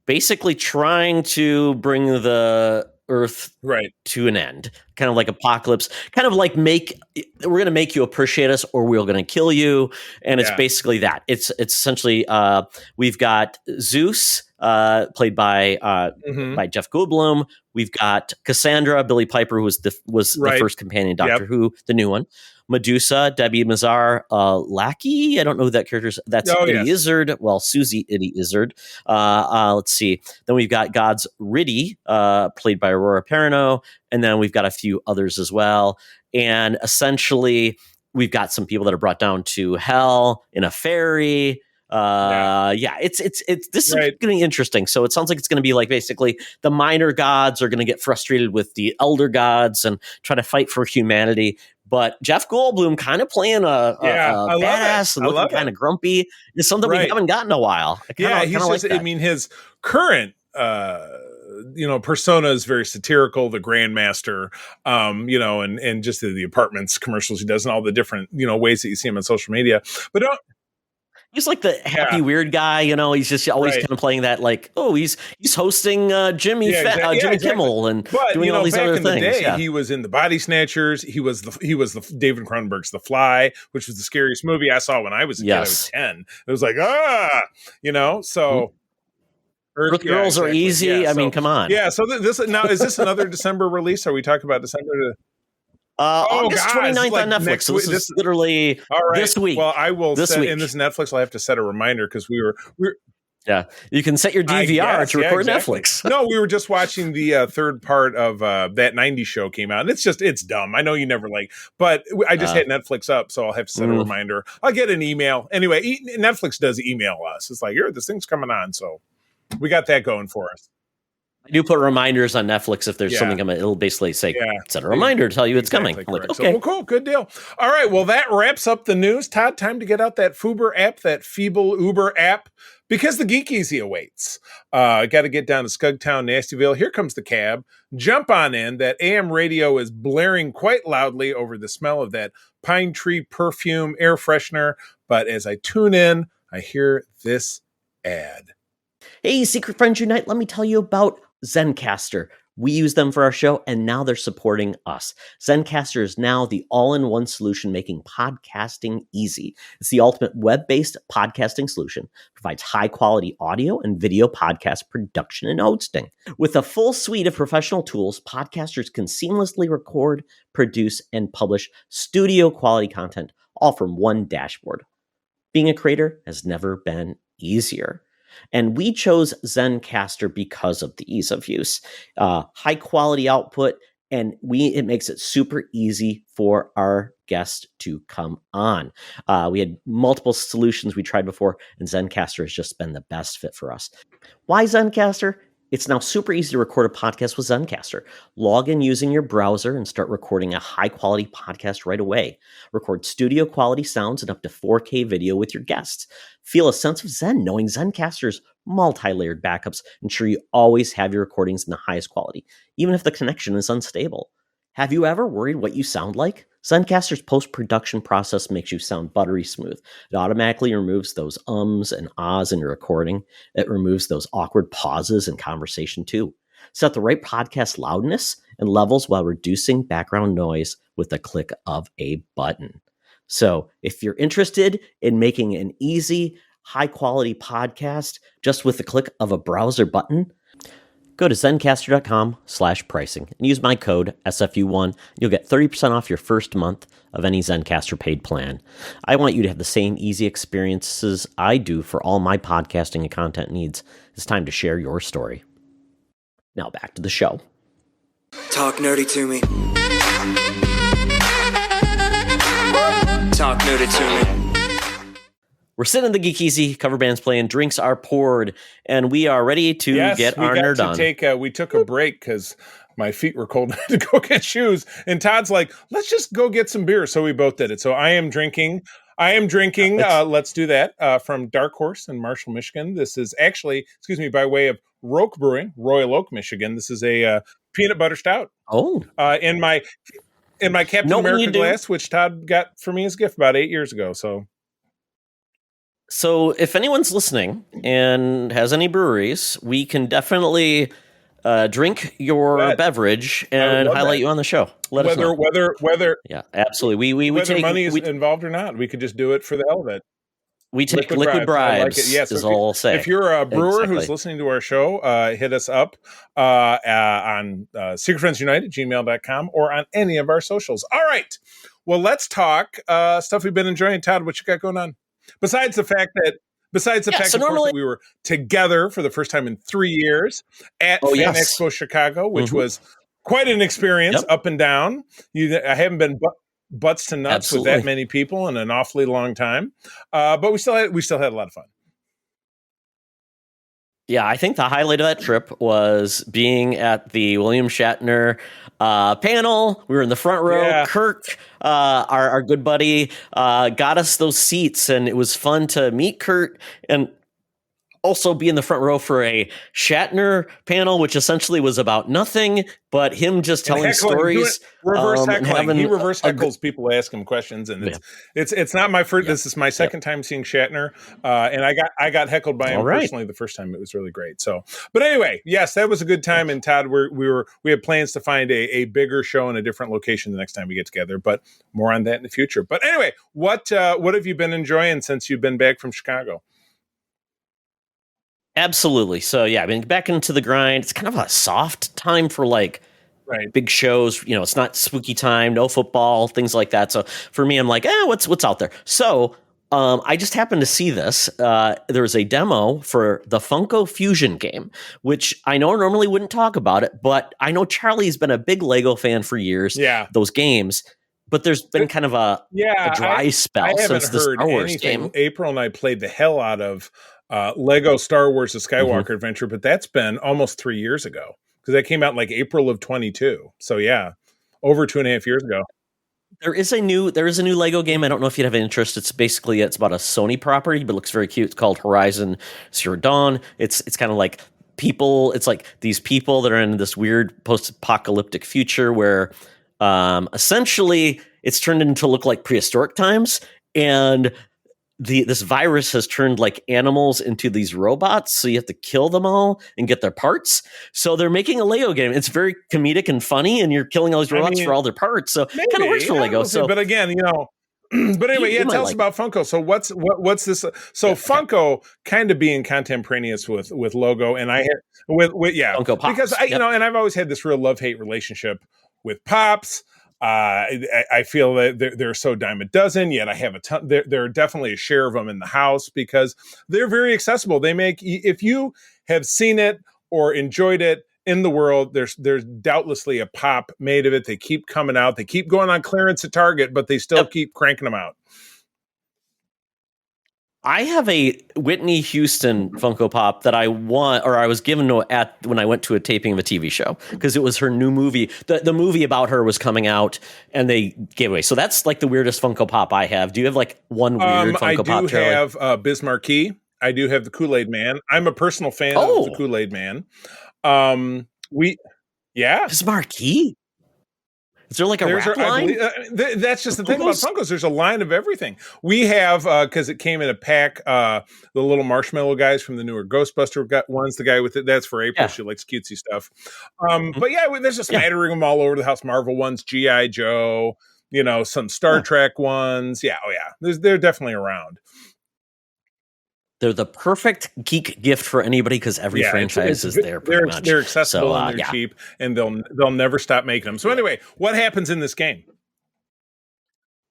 basically trying to bring the Earth to an end, kind of like apocalypse, kind of like we're going to make you appreciate us or we're going to kill you. And it's basically that. It's essentially we've got Zeus, played by Jeff Goldblum. We've got Cassandra, Billie Piper, who was the first companion Doctor Who, the new one. Medusa, Debbie Mazar, Lackey. I don't know who that character is. That's Eddie Izzard. Well, Susie Eddie Izzard. Let's see. Then we've got God's Riddy, played by Aurora Perrineau. And then we've got a few others as well. And essentially, we've got some people that are brought down to hell in a ferry. This is going to be interesting. So it sounds like it's going to be like basically the minor gods are going to get frustrated with the elder gods and try to fight for humanity. But Jeff Goldblum kind of playing a badass and looking kind of grumpy is something we haven't gotten in a while. His current persona is very satirical, the Grandmaster, and just the apartments commercials he does and all the different, ways that you see him on social media. But he's like the happy weird guy, he's just always kind of playing that like, oh, he's hosting Jimmy Kimmel and doing all these other things. Back in the day, he was in The Body Snatchers. He was the David Cronenberg's The Fly, which was the scariest movie I saw when I was a kid. I was 10. It was like, so Earth Girls are easy. Yeah, I mean, come on. Yeah, so is this another December release? Are we talking about December? August 29th on Netflix. So this is literally this week. Well, I will in this Netflix. I'll have to set a reminder because we're you can set your DVR to record Netflix. No, we were just watching the third part of that 90s show came out, and it's dumb. I know you never but I just had Netflix up, so I'll have to set a reminder. I'll get an email anyway. Netflix does email us. It's like, this thing's coming on, so we got that going for us. I do put reminders on Netflix if there's Yeah. something coming. It'll basically say, Yeah. set a reminder to tell you it's coming. I'm like, correct. okay. So, well, cool. Good deal. All right. Well, that wraps up the news. Todd, time to get out that Fuber app, that feeble Uber app, because the Geek Easy awaits. Got to get down to Scugtown, Nastyville. Here comes the cab. Jump on in. That AM radio is blaring quite loudly over the smell of that pine tree perfume air freshener. But as I tune in, I hear this ad. Hey, Secret Friends Unite, let me tell you about Zencastr. We use them for our show, and now they're supporting us. Zencastr is now the all-in-one solution making podcasting easy. It's the ultimate web-based podcasting solution. Provides high-quality audio and video podcast production and hosting. With a full suite of professional tools, podcasters can seamlessly record, produce, and publish studio-quality content, all from one dashboard. Being a creator has never been easier. And we chose Zencastr because of the ease of use, high quality output, and it makes it super easy for our guests to come on. We had multiple solutions we tried before, and Zencastr has just been the best fit for us. Why Zencastr? It's now super easy to record a podcast with Zencastr. Log in using your browser and start recording a high-quality podcast right away. Record studio-quality sounds and up to 4K video with your guests. Feel a sense of zen knowing Zencastr's multi-layered backups ensure you always have your recordings in the highest quality, even if the connection is unstable. Have you ever worried what you sound like? Zencastr's post-production process makes you sound buttery smooth. It automatically removes those ums and ahs in your recording. It removes those awkward pauses in conversation too. Set the right podcast loudness and levels while reducing background noise with the click of a button. So if you're interested in making an easy, high-quality podcast just with the click of a browser button, go to zencastr.com/pricing and use my code SFU1. You'll get 30% off your first month of any Zencastr paid plan. I want you to have the same easy experiences I do for all my podcasting and content needs. It's time to share your story. Now back to the show. Talk nerdy to me. Talk nerdy to me. We're sitting in the Geek Easy, cover band's playing, drinks are poured, and we are ready to get our nerd on. We took a break because my feet were cold to go get shoes. And Todd's like, let's just go get some beer. So we both did it. So I am drinking. Let's do that, from Dark Horse in Marshall, Michigan. This is actually, by way of Roke Brewing, Royal Oak, Michigan. This is a peanut butter stout. Oh. In my Captain America glass, which Todd got for me as a gift about 8 years ago. So if anyone's listening and has any breweries, we can definitely drink your beverage and highlight you on the show. Let us know. Whether yeah, absolutely. We whether take money is involved or not, we could just do it for the hell of it. We take liquid bribes. Like yes, is all I'll say. If you're a brewer who's listening to our show, hit us up on secretfriendsunited@gmail.com or on any of our socials. All right. Well, let's talk stuff we've been enjoying. Todd, what you got going on? Besides the fact that, of course, that we were together for the first time in 3 years at Fan Expo Chicago, which was quite an experience, up and down. I haven't been butts to nuts with that many people in an awfully long time, but we still had a lot of fun. Yeah, I think the highlight of that trip was being at the William Shatner panel. We were in the front row. Yeah. Kirk, our good buddy, got us those seats, and it was fun to meet Kurt and also be in the front row for a Shatner panel, which essentially was about nothing but him just telling stories. Reverse heckling. He reverse heckles people ask him questions, and it's not my first. This is my second time seeing Shatner, and I got heckled by him personally the first time. It was really great. So, but anyway, yes, that was a good time. And Todd, we had plans to find a bigger show in a different location the next time we get together. But more on that in the future. But anyway, what have you been enjoying since you've been back from Chicago? Absolutely. So yeah, I mean, back into the grind. It's kind of a soft time for big shows. You know, it's not spooky time, no football, things like that. So for me, I'm like, what's out there? So I just happened to see this. There's a demo for the Funko Fusion game, which I know normally wouldn't talk about it, but I know Charlie's been a big Lego fan for years. Yeah, those games. But there's been kind of a dry spell since the Star Wars game. April and I played the hell out of Lego Star Wars: The Skywalker Adventure, but that's been almost 3 years ago because that came out in like April of 22. So yeah, over 2.5 years ago. There is a new Lego game. I don't know if you'd have interest. It's about a Sony property, but it looks very cute. It's called Horizon Zero Dawn. It's kind of like people. It's like these people that are in this weird post-apocalyptic future where essentially it's turned into look like prehistoric times, and this virus has turned like animals into these robots, so you have to kill them all and get their parts. So they're making a Lego game. It's very comedic and funny, and you're killing all these robots for all their parts. So it kind of works for Lego. So, but again, but anyway, tell us about Funko. So what's this? So Funko kind of being contemporaneous with Logo, and I had with Funko Pops. Because and I've always had this real love-hate relationship with Pops. I feel that they're so dime a dozen, yet I have a ton. There are definitely a share of them in the house because they're very accessible. They make, if you have seen it or enjoyed it in the world, there's doubtlessly a Pop made of it. They keep coming out. They keep going on clearance at Target, but they still keep cranking them out. I have a Whitney Houston Funko Pop that I was given when I went to a taping of a TV show because it was her new movie. The movie about her was coming out and they gave away. So that's like the weirdest Funko Pop I have. Do you have like one weird Funko Pop? I do have Biz Marquee. I do have the Kool-Aid Man. I'm a personal fan of the Kool-Aid Man. Biz Marquee? Is there like a rap line? That's just the thing about Funkos. There's a line of everything. We have, because it came in a pack, the little marshmallow guys from the newer Ghostbuster ones. The guy with it, that's for April. Yeah. She likes cutesy stuff. But there's a smattering of them all over the house. Marvel ones, G.I. Joe, some Star Trek ones. Yeah, they're definitely around. They're the perfect geek gift for anybody because every franchise is there. Pretty much. They're accessible and they're cheap, and they'll never stop making them. So anyway, what happens in this game?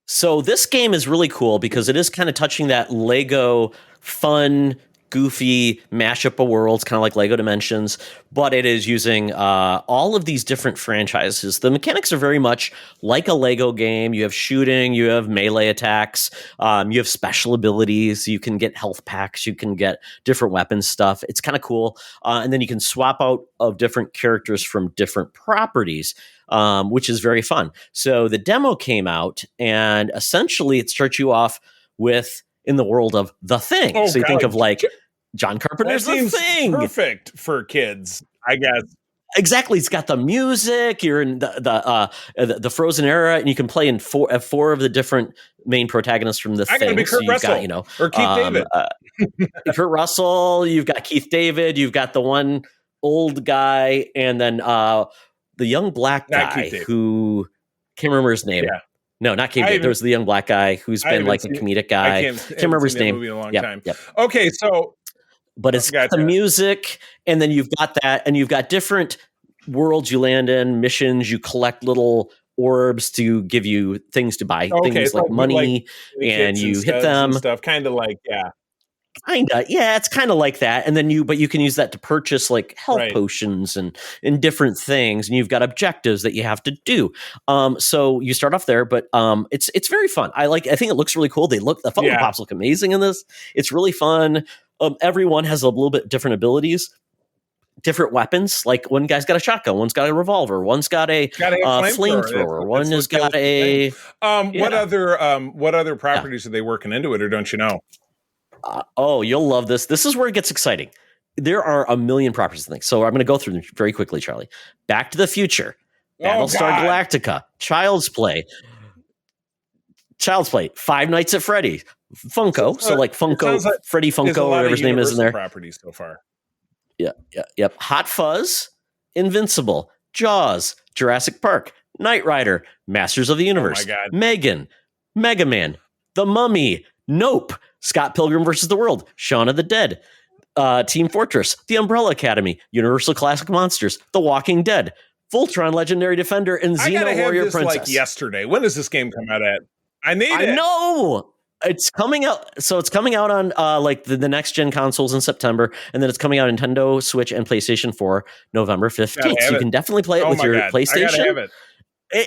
So this game is really cool because it is kind of touching that Lego fun, goofy mashup of worlds, kind of like Lego Dimensions, but it is using all of these different franchises. The mechanics are very much like a Lego game. You have shooting, you have melee attacks, you have special abilities, you can get health packs, you can get different weapons stuff. It's kind of cool. And then you can swap out of different characters from different properties, which is very fun. So the demo came out, and essentially it starts you off with in the world of The Thing. You think of like John Carpenter's The Thing. Perfect for kids, I guess. Exactly. It's got the music. You're in the Frozen era, and you can play in four of the different main protagonists from The Thing. I gotta be Kurt Russell, or Keith David. Kurt Russell. You've got Keith David. You've got the one old guy, and then the young black guy who can't remember his name. Yeah. No, not Keith David. There's the young black guy who's been like a comedic guy. I can't remember his name. Movie in a long time. Yep. Okay, so. But it's got the music, and then you've got that, and you've got different worlds you land in, missions. You collect little orbs to give you things to buy, things like money, and you hit them. Stuff, kind of like, it's kind of like that. And then but you can use that to purchase like health potions and different things, and you've got objectives that you have to do. So you start off there, but it's very fun. I think it looks really cool. The Funko Pops look amazing in this. It's really fun. Everyone has a little bit different abilities, different weapons. Like one guy's got a shotgun, one's got a revolver, one's got a flamethrower, one has got a. What other properties are they working into it, or don't you know? You'll love this. This is where it gets exciting. There are a million properties and things. So I'm going to go through them very quickly, Charlie. Back to the Future, Battlestar Galactica, Child's Play, Five Nights at Freddy's, Funko. So like Funko, Freddy Funko, whatever his name is in there. Properties so far. Yep. Hot Fuzz, Invincible, Jaws, Jurassic Park, Knight Rider, Masters of the Universe, Megan, Mega Man, The Mummy, Nope, Scott Pilgrim vs. the World, Shaun of the Dead, Team Fortress, The Umbrella Academy, Universal Classic Monsters, The Walking Dead, Voltron Legendary Defender, and Xeno Warrior Princess. Like yesterday. When does this game come out at? I know. It's coming out. So it's coming out on like the next gen consoles in September, and then it's coming out on Nintendo Switch and PlayStation 4 November 15th. So you can definitely play it with your PlayStation. I gotta have it.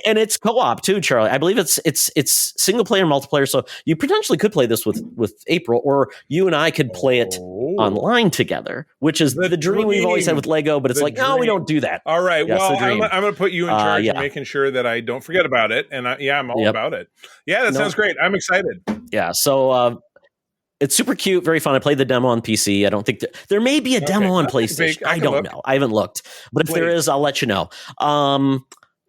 And it's co-op too, Charlie. I believe it's single player, multiplayer. So you potentially could play this with April, or you and I could play it online together, which is the dream we've always had with Lego. But it's like, no, we don't do that. All right. Yes, Well, I'm going to put you in charge of making sure that I don't forget about it. And I'm all about it. Yeah, that sounds great. I'm excited. Yeah. So it's super cute, very fun. I played the demo on PC. I don't think there may be a demo on PlayStation. I don't know. I haven't looked, but if there is, I'll let you know.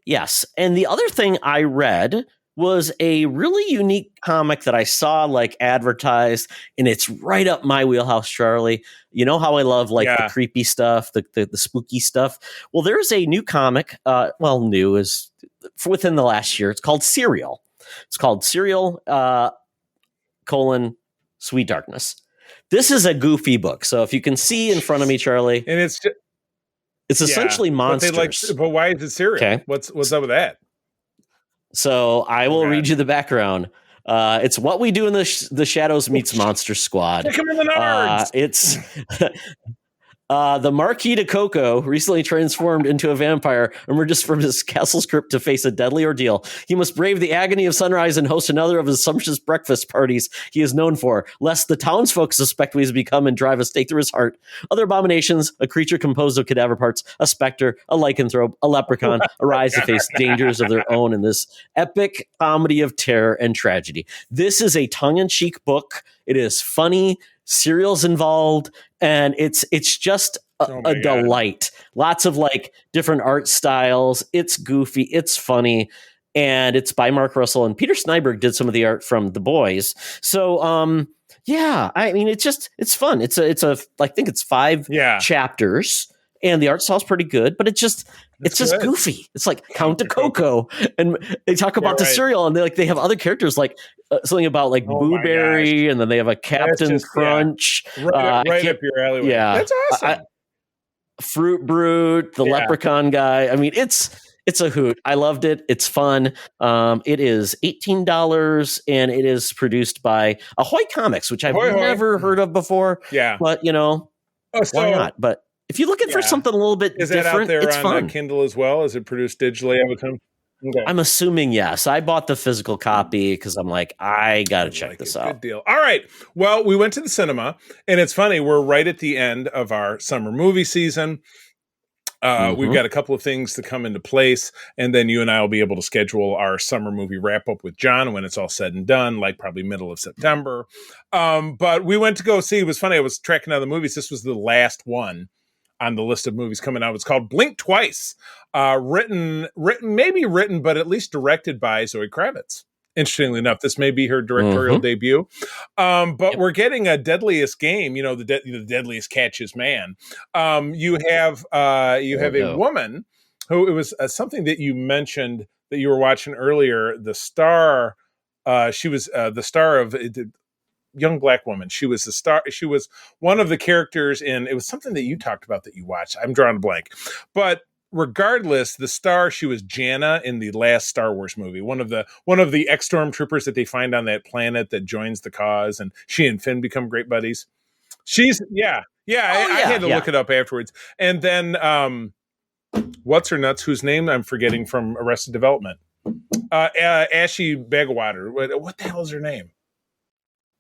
Yes. And the other thing I read was a really unique comic that I saw like advertised, and it's right up my wheelhouse, Charlie. You know how I love like the creepy stuff, the spooky stuff. Well, there's a new comic. New is within the last year. It's called Serial. It's called Serial, Sweet Darkness. This is a goofy book. So if you can see in front of me, Charlie, and it's essentially monsters. But why is it serial? Okay. What's up with that? So I will read you the background. It's What We Do in the Shadows meets Monster Squad. Kick 'em in the nards. It's the Marquis de Coco recently transformed into a vampire, emerges from his castle's crypt to face a deadly ordeal. He must brave the agony of sunrise and host another of his sumptuous breakfast parties he is known for, lest the townsfolk suspect what he's become and drive a stake through his heart. Other abominations, a creature composed of cadaver parts, a specter, a lycanthrope, a leprechaun, arise to face dangers of their own in this epic comedy of terror and tragedy. This is a tongue-in-cheek book. It is funny. Serial's involved, and it's just a delight. Lots of like different art styles. It's goofy, it's funny, and it's by Mark Russell, and Peter Snyberg did some of the art from The Boys. So I mean it's fun. It's I think it's 5 chapters, and the art style's pretty good, but it's just goofy. It's like Count de Coco, and they talk about the cereal, and they have other characters like something about like Boo Berry, and then they have a Captain Crunch. Right up your alleyway. Yeah, that's awesome. Fruit Brute, the Leprechaun guy. I mean, it's a hoot. I loved it. It's fun. It is $18, and it is produced by Ahoy Comics, which I've never heard of before. Yeah, but why not? But if you're looking for something a little bit different, that out there it's on fun. Kindle as well? Is it produced digitally? Okay. I'm assuming yes. I bought the physical copy because I'm like, I got to check this out. Good deal. All right. Well, we went to the cinema, and it's funny. We're right at the end of our summer movie season. We've got a couple of things to come into place, and then you and I will be able to schedule our summer movie wrap up with John when it's all said and done, like probably middle of September. But we went to go see. It was funny. I was tracking down the movies. This was the last one on the list of movies coming out. It's called Blink Twice, written, but at least directed by Zoe Kravitz. Interestingly enough, this may be her directorial debut. But we're getting a Deadliest Game, the Deadliest Catch is Man. You have a woman who, it was something that you mentioned that you were watching earlier, the star, she was the star of young black woman. She was the star. She was one of the characters in, it was something that you talked about that you watched. I'm drawing a blank, but regardless, the star, she was Janna in the last Star Wars movie, one of the ex-stormtroopers that they find on that planet that joins the cause, and she and Finn become great buddies. She's I had to look it up afterwards. And then what's her nuts, whose name I'm forgetting from Arrested Development, Ashley Bagwater. What the hell is her name?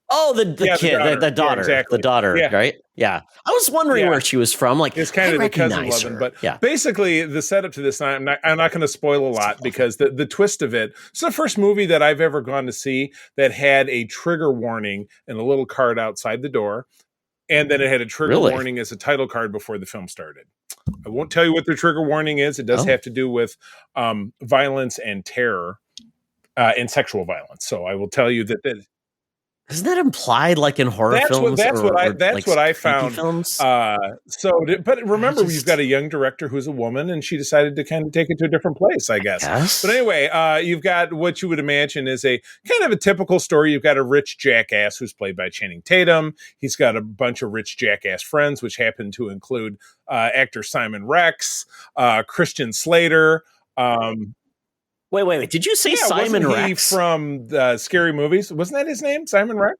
Oh, the kid, the daughter, exactly. The daughter, right? Yeah. I was wondering where she was from. Like, it's kind of the cousin loving, but basically the setup to this, I'm not going to spoil a lot because the twist of it. It's the first movie that I've ever gone to see that had a trigger warning and a little card outside the door, and then it had a trigger warning as a title card before the film started. I won't tell you what the trigger warning is. It does have to do with violence and terror and sexual violence. So I will tell you that. Isn't that implied, like in horror films? That's what I found. Films? But remember, you've got a young director who's a woman, and she decided to kind of take it to a different place, I guess. But anyway, you've got what you would imagine is a kind of a typical story. You've got a rich jackass who's played by Channing Tatum. He's got a bunch of rich jackass friends, which happen to include actor Simon Rex, Christian Slater. Wait. Did you say Simon Rex? He from the Scary Movies? Wasn't that his name? Simon Rex?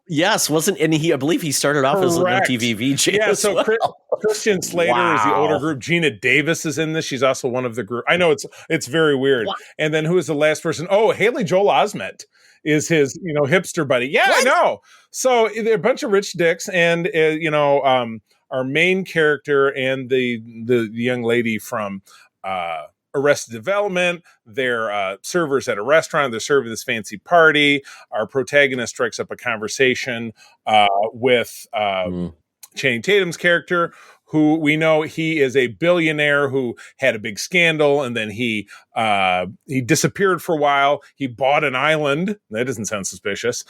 Yes, wasn't, and I believe he started off as an MTV VJ. Yeah, so Christian Slater is the older group. Gina Davis is in this. She's also one of the group. I know it's very weird. What? And then who is the last person? Oh, Haley Joel Osment is his, hipster buddy. Yeah, what? I know. So they're a bunch of rich dicks, and our main character and the young lady from Arrested Development, they're servers at a restaurant. They're serving this fancy party. Our protagonist strikes up a conversation with Channing Tatum's character, who we know he is a billionaire who had a big scandal, and then he disappeared for a while. He bought an island. That doesn't sound suspicious.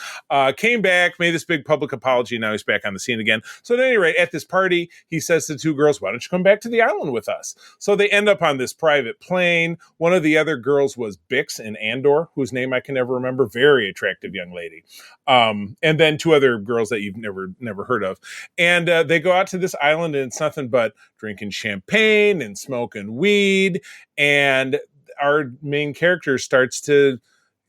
Came back, made this big public apology. Now he's back on the scene again. So at any rate, at this party, he says to two girls, "Why don't you come back to the island with us?" So they end up on this private plane. One of the other girls was Bix in Andor, whose name I can never remember. Very attractive young lady. And then two other girls that you've never heard of. And they go out to this island, and it's nothing but drinking champagne and smoking weed. And our main character starts to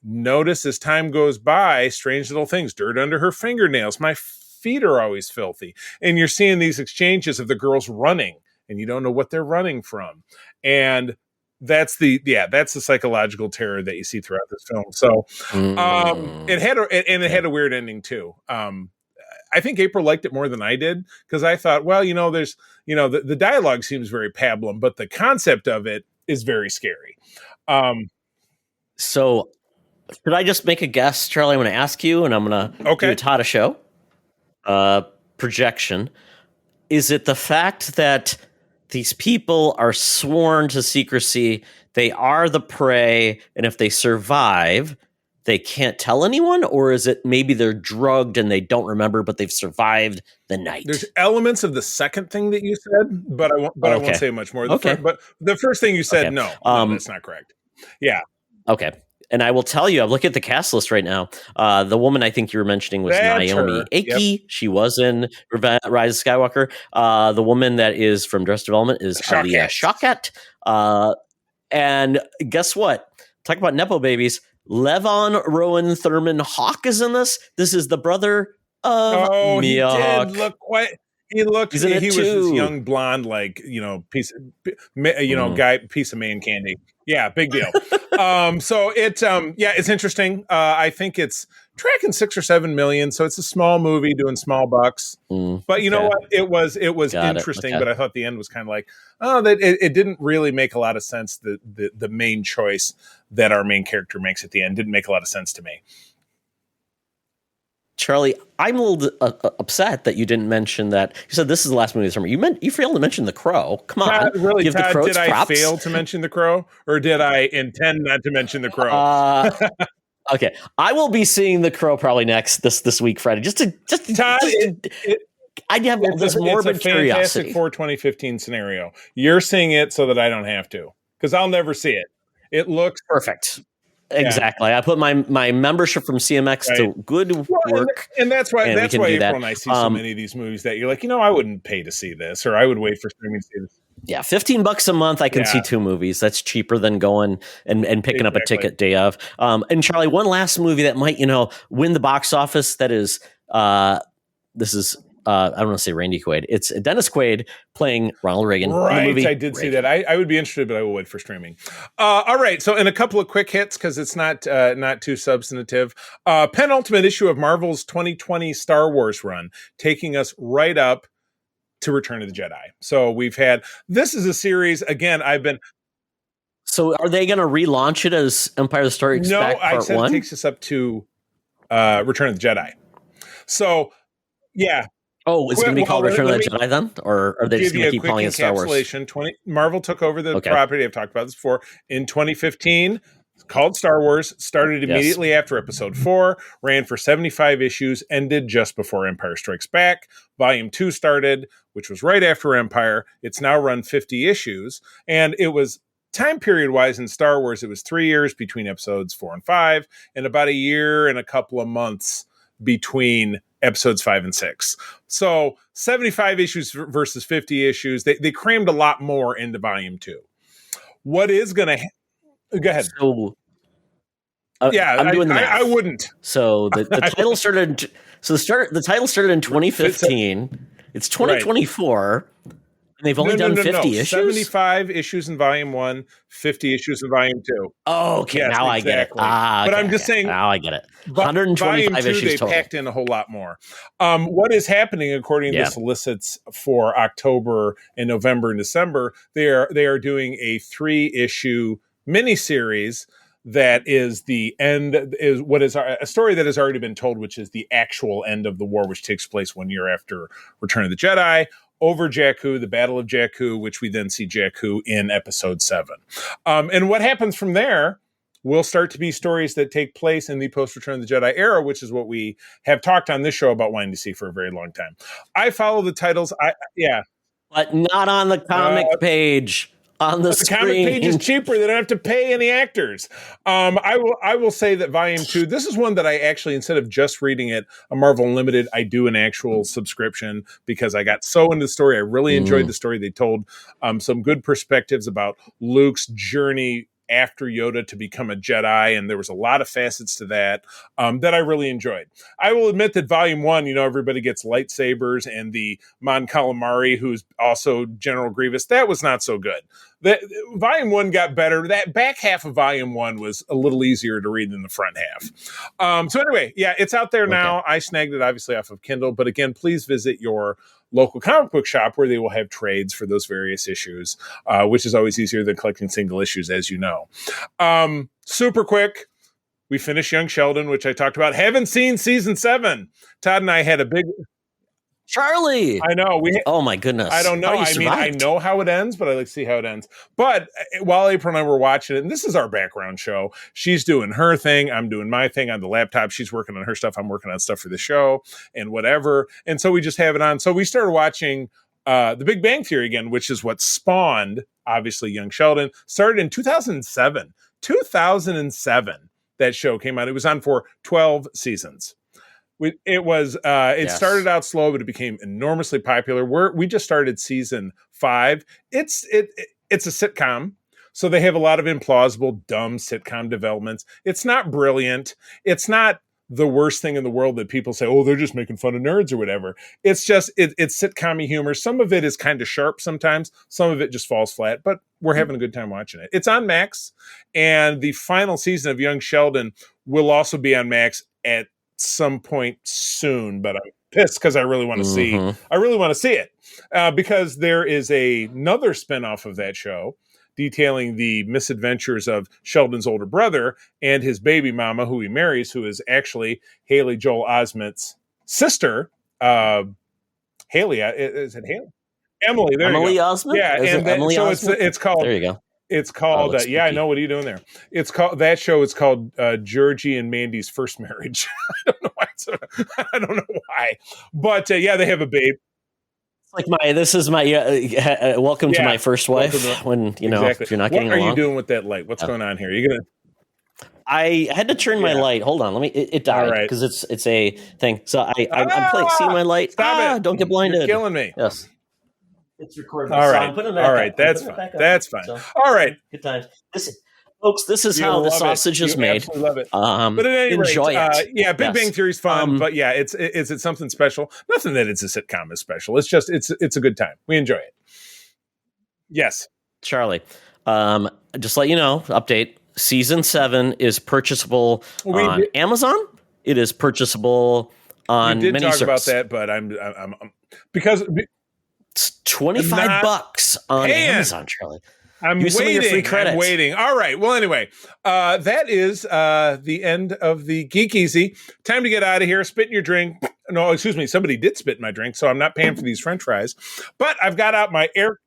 notice as time goes by, strange little things, dirt under her fingernails. My feet are always filthy. And you're seeing these exchanges of the girls running, and you don't know what they're running from. And that's the psychological terror that you see throughout this film. So it had a weird ending too. I think April liked it more than I did, because I thought, well, there's, the dialogue seems very pablum, but the concept of it is very scary. So should I just make a guess, Charlie? I'm going to ask you, and I'm going to do a Tata show projection. Is it the fact that these people are sworn to secrecy? They are the prey, and if they survive, they can't tell anyone? Or is it maybe they're drugged and they don't remember, but they've survived the night? There's elements of the second thing that you said, but I won't say much more. But the first thing you said, no, that's not correct. Yeah. Okay. And I will tell you, I'm looking at the cast list right now. The woman I think you were mentioning was Naomi Ackie. Yep. She was in Rise of Skywalker. The woman that is from Dress Development is Alia Shawkat. And guess what? Talk about Nepo babies. Levon Rowan Thurman Hawk is in this. This is the brother of Mia Hawke. He was this young blonde, piece of man candy. Yeah, big deal. So it's interesting. I think it's tracking 6 or 7 million, so it's a small movie doing small bucks. But you know what? It was interesting, but I thought the end was kind of like, that it didn't really make a lot of sense. The main choice that our main character makes at the end didn't make a lot of sense to me. Charlie, I'm a little upset that you didn't mention that. You said this is the last movie of the summer. You failed to mention The Crow. Come on, really, give Todd, The Crow did I fail to mention The Crow, or did I intend not to mention The Crow? Okay, I will be seeing The Crow probably next this week, Friday. Todd, I have this morbid curiosity for 2015 scenario. You're seeing it so that I don't have to, because I'll never see it. It looks perfect. Exactly. I put my membership from CMX to good work. And that's why April and I see so many of these movies that you're like, I wouldn't pay to see this, or I would wait for streaming to see this. Yeah, $15 a month, I can see 2 movies. That's cheaper than going and picking up a ticket day of. And Charlie, one last movie that might, win the box office. That is, this is, I don't want to say Randy Quaid. It's Dennis Quaid playing Ronald Reagan. Right, in the movie I did see that. I would be interested, but I will wait for streaming. All right, so in a couple of quick hits, because it's not too substantive. Penultimate issue of Marvel's 2020 Star Wars run, taking us right up to Return of the Jedi. So this is a series, again, So are they going to relaunch it as Empire the Strikes Back Part 1? No, I said it takes us up to Return of the Jedi. So, yeah. Oh, it's going to be called Return of the Jedi then? Or are they just going to keep calling it Star Wars? Marvel took over the property. I've talked about this before. In 2015, it's called Star Wars, started immediately after Episode 4, ran for 75 issues, ended just before Empire Strikes Back. Volume 2 started, which was right after Empire. It's now run 50 issues. And it was, time period-wise in Star Wars, it was 3 years between Episodes 4 and 5, and about a year and a couple of months between Episodes 5 and 6. So 75 issues versus 50 issues. They crammed a lot more into Volume 2. What is going to... Go ahead. So, I'm doing the math. I wouldn't. So the title started... So the title started in 2015. It's 2024. Right. And they've only done 50 issues? 75 issues in volume 1, 50 issues in volume 2. Oh, okay. Yes, now I get it. exactly. But I'm just saying. Now I get it. 125 volume 2, issues they total. packed in a whole lot more. What is happening, according to the solicits for October and November and December, they are doing a 3-issue miniseries that is the end, is what is a story that has already been told, which is the actual end of the war, which takes place 1 year after Return of the Jedi, over Jakku, the Battle of Jakku, which we then see Jakku in episode 7. And what happens from there will start to be stories that take place in the post-Return of the Jedi era, which is what we have talked on this show about wanting to see for a very long time. I follow the titles. But not on the comic page. On the screen. Comic page is cheaper. They don't have to pay any actors. I will say that volume 2, this is one that I actually, instead of just reading it, a Marvel Unlimited, I do an actual subscription because I got so into the story. I really enjoyed the story. They told some good perspectives about Luke's journey after Yoda to become a Jedi, and there was a lot of facets to that that I really enjoyed. I will admit that volume 1, everybody gets lightsabers, and the Mon Calamari, who's also General Grievous, that was not so good. Volume 1 got better. That back half of volume 1 was a little easier to read than the front half. So anyway, it's out there now. I snagged it obviously off of Kindle, but again, please visit your local comic book shop where they will have trades for those various issues, which is always easier than collecting single issues, as you know. Super quick, we finished Young Sheldon, which I talked about. Haven't seen season 7. Todd and I had a big... Charlie! I know. Oh my goodness. I don't know. I know how it ends, but I like to see how it ends. But while April and I were watching it, and this is our background show, she's doing her thing. I'm doing my thing on the laptop. She's working on her stuff. I'm working on stuff for the show and whatever. And so we just have it on. So we started watching The Big Bang Theory again, which is what spawned, obviously, Young Sheldon. Started in 2007. 2007, that show came out. It was on for 12 seasons. It started out slow, but it became enormously popular. We just started season 5. It's a sitcom, so they have a lot of implausible, dumb sitcom developments. It's not brilliant. It's not the worst thing in the world that people say, oh, they're just making fun of nerds or whatever. It's just, it's sitcom humor. Some of it is kind of sharp sometimes. Some of it just falls flat, but we're having a good time watching it. It's on Max, and the final season of Young Sheldon will also be on Max at some point soon, but I'm pissed because I really want to see. I really want to see it because there is another spinoff of that show detailing the misadventures of Sheldon's older brother and his baby mama, who he marries, who is actually Haley Joel Osment's sister. Haley, is it Haley? Emily. There Emily you go. Osment? Yeah, and Emily so Osment? it's called. There you go. It's called, I know. What are you doing there? It's called, that show is called Georgie and Mandy's First Marriage. I don't know why. I don't know why. But they have a babe. It's like this is my welcome to my first wife. When if you're not getting along. What are you doing with that light? What's going on here? You're gonna. I had to turn my light. Hold on, it died because it's a thing. So I'm seeing my light. Stop it! Don't get blinded. You're killing me. Yes. It's recording. All right. So I'm putting it back all right. up. That's fine. That's fine. So, all right. Good times. Folks, this is how the sausage is made. Absolutely love it. But at any enjoy rate, it. Big Bang Theory is fun, but is it something special? Nothing that it's a sitcom is special. It's just it's a good time. We enjoy it. Yes, Charlie. Just let you know. Update: Season 7 is purchasable on Amazon. It is purchasable on. We did talk service. about that, but I'm because. It's $25 on Amazon, Charlie. I'm waiting. All right. Well, anyway, that is the end of the Geek Easy. Time to get out of here. Spit in your drink. No, excuse me. Somebody did spit in my drink, so I'm not paying for these French fries. But I've got out my air.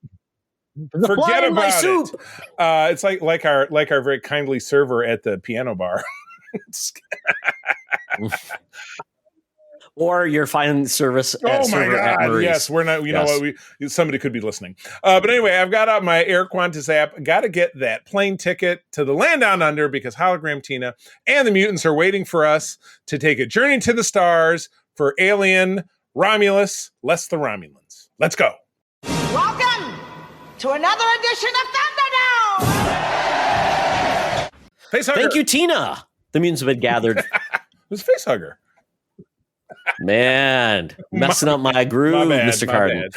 Forget about it. It's like our very kindly server at the piano bar. Or your fine service. Oh my God! Yes, we're not. You know what? Somebody could be listening. But anyway, I've got out my Air Qantas app. Got to get that plane ticket to the land down under because Hologram Tina and the mutants are waiting for us to take a journey to the stars for Alien, Romulus, less the Romulans. Let's go. Welcome to another edition of Thunderdome. Facehugger. Thank you, Tina. The mutants have been gathered. Who's Facehugger? Man, messing up my groove, Mr. Carden.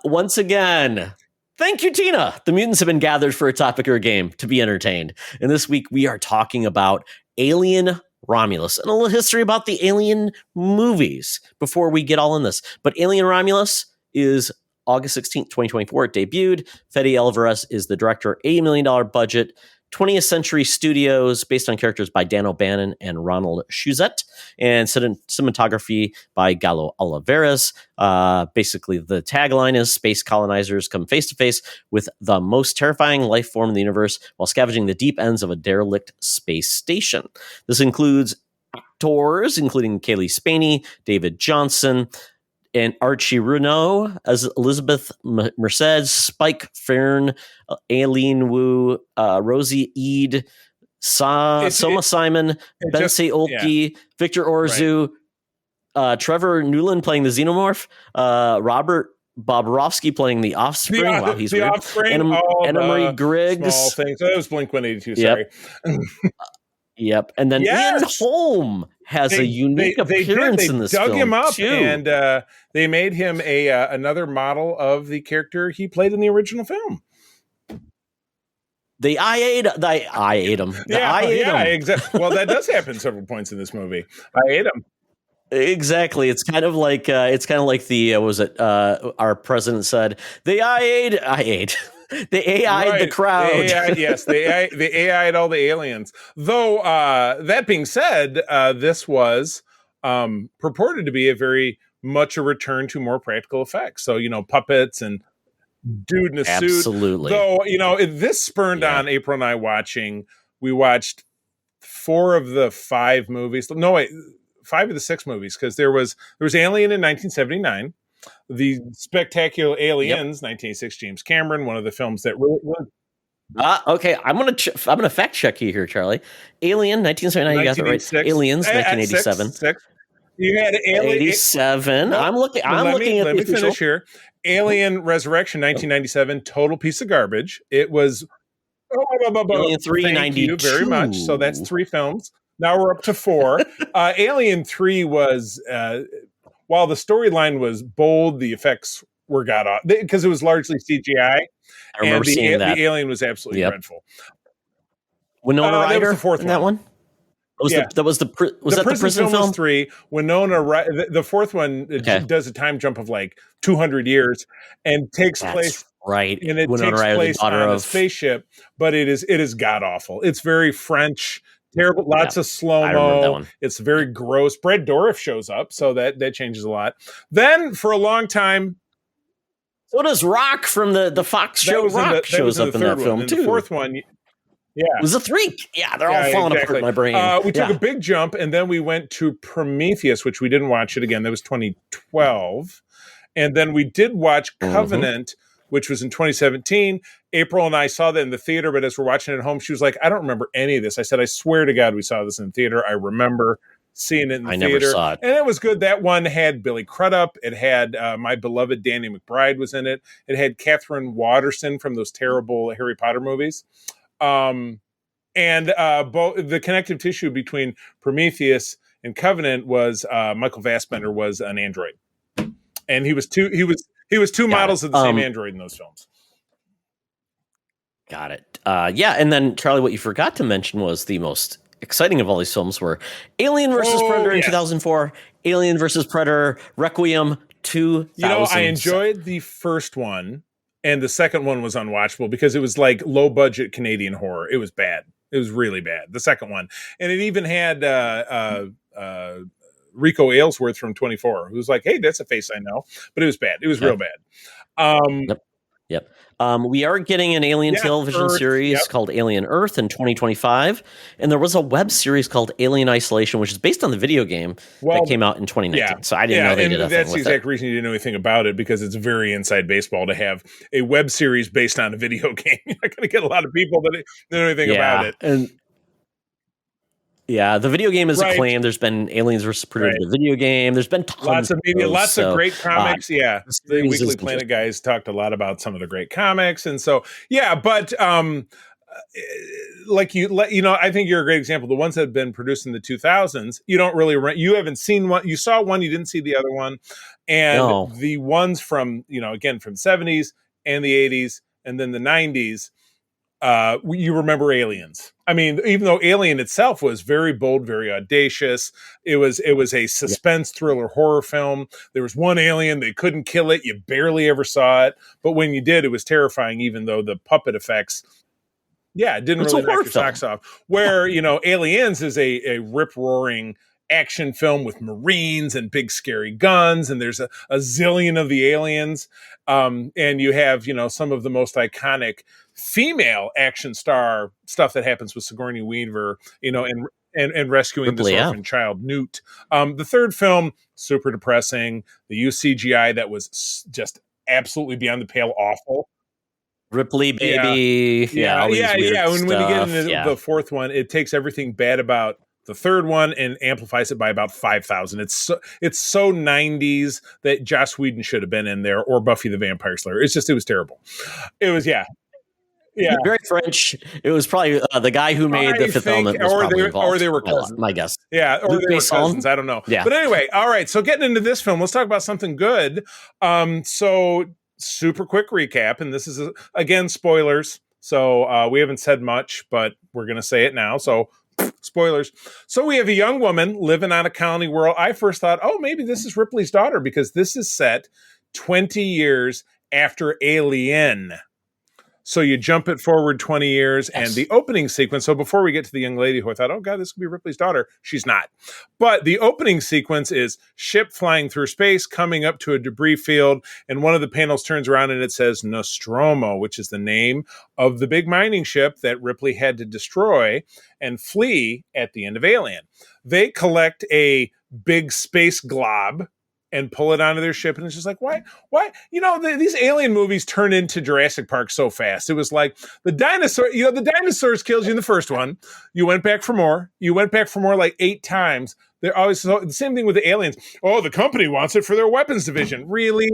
Once again, thank you, Tina. The mutants have been gathered for a topic or a game to be entertained. And this week we are talking about Alien Romulus and a little history about the Alien movies before we get all in this. But Alien Romulus is August 16th, 2024. It debuted. Fede Alvarez is the director. $80 million budget. 20th Century Studios, based on characters by Dan O'Bannon and Ronald Shuzett, and cinematography by Galo Oliveras. Basically, the tagline is space colonizers come face to face with the most terrifying life form in the universe while scavenging the deep ends of a derelict space station. This includes actors, including Kaylee Spaney, David Johnson, and Archie Runeau as Elizabeth Merced, Spike Fern, Aileen Wu, Rosie Eade, Soma Simon, Bensei Olke, Victor Orzu, Trevor Newland playing the Xenomorph, Robert Bobrovsky playing the Offspring. Wow, he's weird. Anna Marie Griggs. Small things. That was Blink-182, sorry. Yep. And then Ian Holm has a unique appearance in this film. They dug him up too. And they made him another model of the character he played in the original film. I ate him. Exactly. Well, that does happen several points in this movie. I ate him. Exactly. It's kind of like the our president said, I ate. They AI'd the crowd. They AI'd all the aliens. Though, that being said, this was purported to be a very much a return to more practical effects. So, puppets and dude in a suit. Absolutely. Though, this spurned on April and I watching. We watched 4 of the 5 movies. No, wait, 5 of the 6 movies, because there was Alien in 1979. The Spectacular Aliens, 1986, James Cameron, one of the films that really. Okay, I'm gonna fact check you here, Charlie. Alien, 1979. You got that right. Aliens, 1987. Six. You had Alien 87. I'm looking at let the me finish here. Alien Resurrection, 1997. Total piece of garbage. It was. Alien 3, thank 92. you very much. So that's 3 films. Now we're up to 4. Alien 3 was. While the storyline was bold, the effects were got off because it was largely CGI. I remember seeing that. The alien was absolutely dreadful. Winona Ryder, that was the 4th that one. Was that the prison film? Was 3. Winona Ryder. The 4th one does a time jump of like 200 years and takes place. Right, and it Winona takes Ryder, place the daughter on of a spaceship, but it is god awful. It's very French. Terrible, lots of slow-mo. It's very gross. Brad Dourif shows up, so that changes a lot. Then, for a long time... So does Rock from the Fox show. Rock shows up in that film, too. The 4th one, it was a 3. Yeah, they're all falling apart in my brain. We took a big jump, and then we went to Prometheus, which we didn't watch it again. That was 2012. And then we did watch Covenant, which was in 2017. April and I saw that in the theater, but as we're watching it at home, she was like, I don't remember any of this. I said, I swear to God, we saw this in the theater. I remember seeing it in the theater. Never saw it. And it was good. That one had Billy Crudup. It had my beloved Danny McBride was in it. It had Catherine Waterston from those terrible Harry Potter movies. And the connective tissue between Prometheus and Covenant was Michael Fassbender was an android. And he was two models of the same android in those films. Got it. And then, Charlie, what you forgot to mention was the most exciting of all these films were Alien vs. Predator in 2004, Alien vs. Predator, Requiem 2000. I enjoyed the first one, and the second one was unwatchable because it was like low-budget Canadian horror. It was bad. It was really bad, the second one. And it even had Rico Aylesworth from 24, who's like, hey, that's a face I know. But it was bad. It was real bad. Yep. We are getting an Alien television series called Alien Earth in 2025. And there was a web series called Alien Isolation, which is based on the video game that came out in 2019. Yeah. So I didn't know they did a thing that's with the exact reason you didn't know anything about it, because it's very inside baseball to have a web series based on a video game. You're not going to get a lot of people that know anything about it. And the video game is acclaimed. There's been Aliens vs. Predator, the video game. There's been tons lots of media, lots of great comics. The the Weekly Planet guys talked a lot about some of the great comics, and so but like I think you're a great example. The ones that have been produced in the 2000s, you don't really you haven't seen one. You saw one, you didn't see the other one, and No. the ones from again from 70s and the 80s and then the 90s. You remember Aliens. I mean, even though Alien itself was very bold, very audacious, it was a suspense thriller horror film. There was one alien, they couldn't kill it. You barely ever saw it. But when you did, it was terrifying, even though the puppet effects, it didn't really knock your socks off. Where, Aliens is a rip-roaring action film with Marines and big scary guns, and there's a zillion of the aliens. And you have, some of the most iconic female action star stuff that happens with Sigourney Weaver, and rescuing Ripley, this orphan child, Newt. The third film, super depressing. The use CGI that was just absolutely beyond the pale awful. Ripley, baby. Yeah. When you get into the fourth one, it takes everything bad about the third one and amplifies it by about 5,000. It's so 90s that Joss Whedon should have been in there, or Buffy the Vampire Slayer. It was terrible. It was, yeah. Very French. It was probably the guy who made the Fifth Element was probably involved. Or they were cousins. My guess. Yeah, or they were cousins. I don't know. Yeah. But anyway, all right. So getting into this film, let's talk about something good. So super quick recap, and this is again spoilers. So we haven't said much, but we're going to say it now. So spoilers. So we have a young woman living on a colony world. I first thought, oh, maybe this is Ripley's daughter, because this is set 20 years after Alien. So you jump it forward 20 years, and the opening sequence. So before we get to the young lady who I thought, oh God, this could be Ripley's daughter. She's not. But the opening sequence is ship flying through space, coming up to a debris field. And one of the panels turns around and it says Nostromo, which is the name of the big mining ship that Ripley had to destroy and flee at the end of Alien. They collect a big space glob and pull it onto their ship. And it's just like, why? These alien movies turn into Jurassic Park so fast. It was like the dinosaurs killed you in the first one. You went back for more. Like 8 times. They're always the same thing with the aliens. Oh, the company wants it for their weapons division. Really?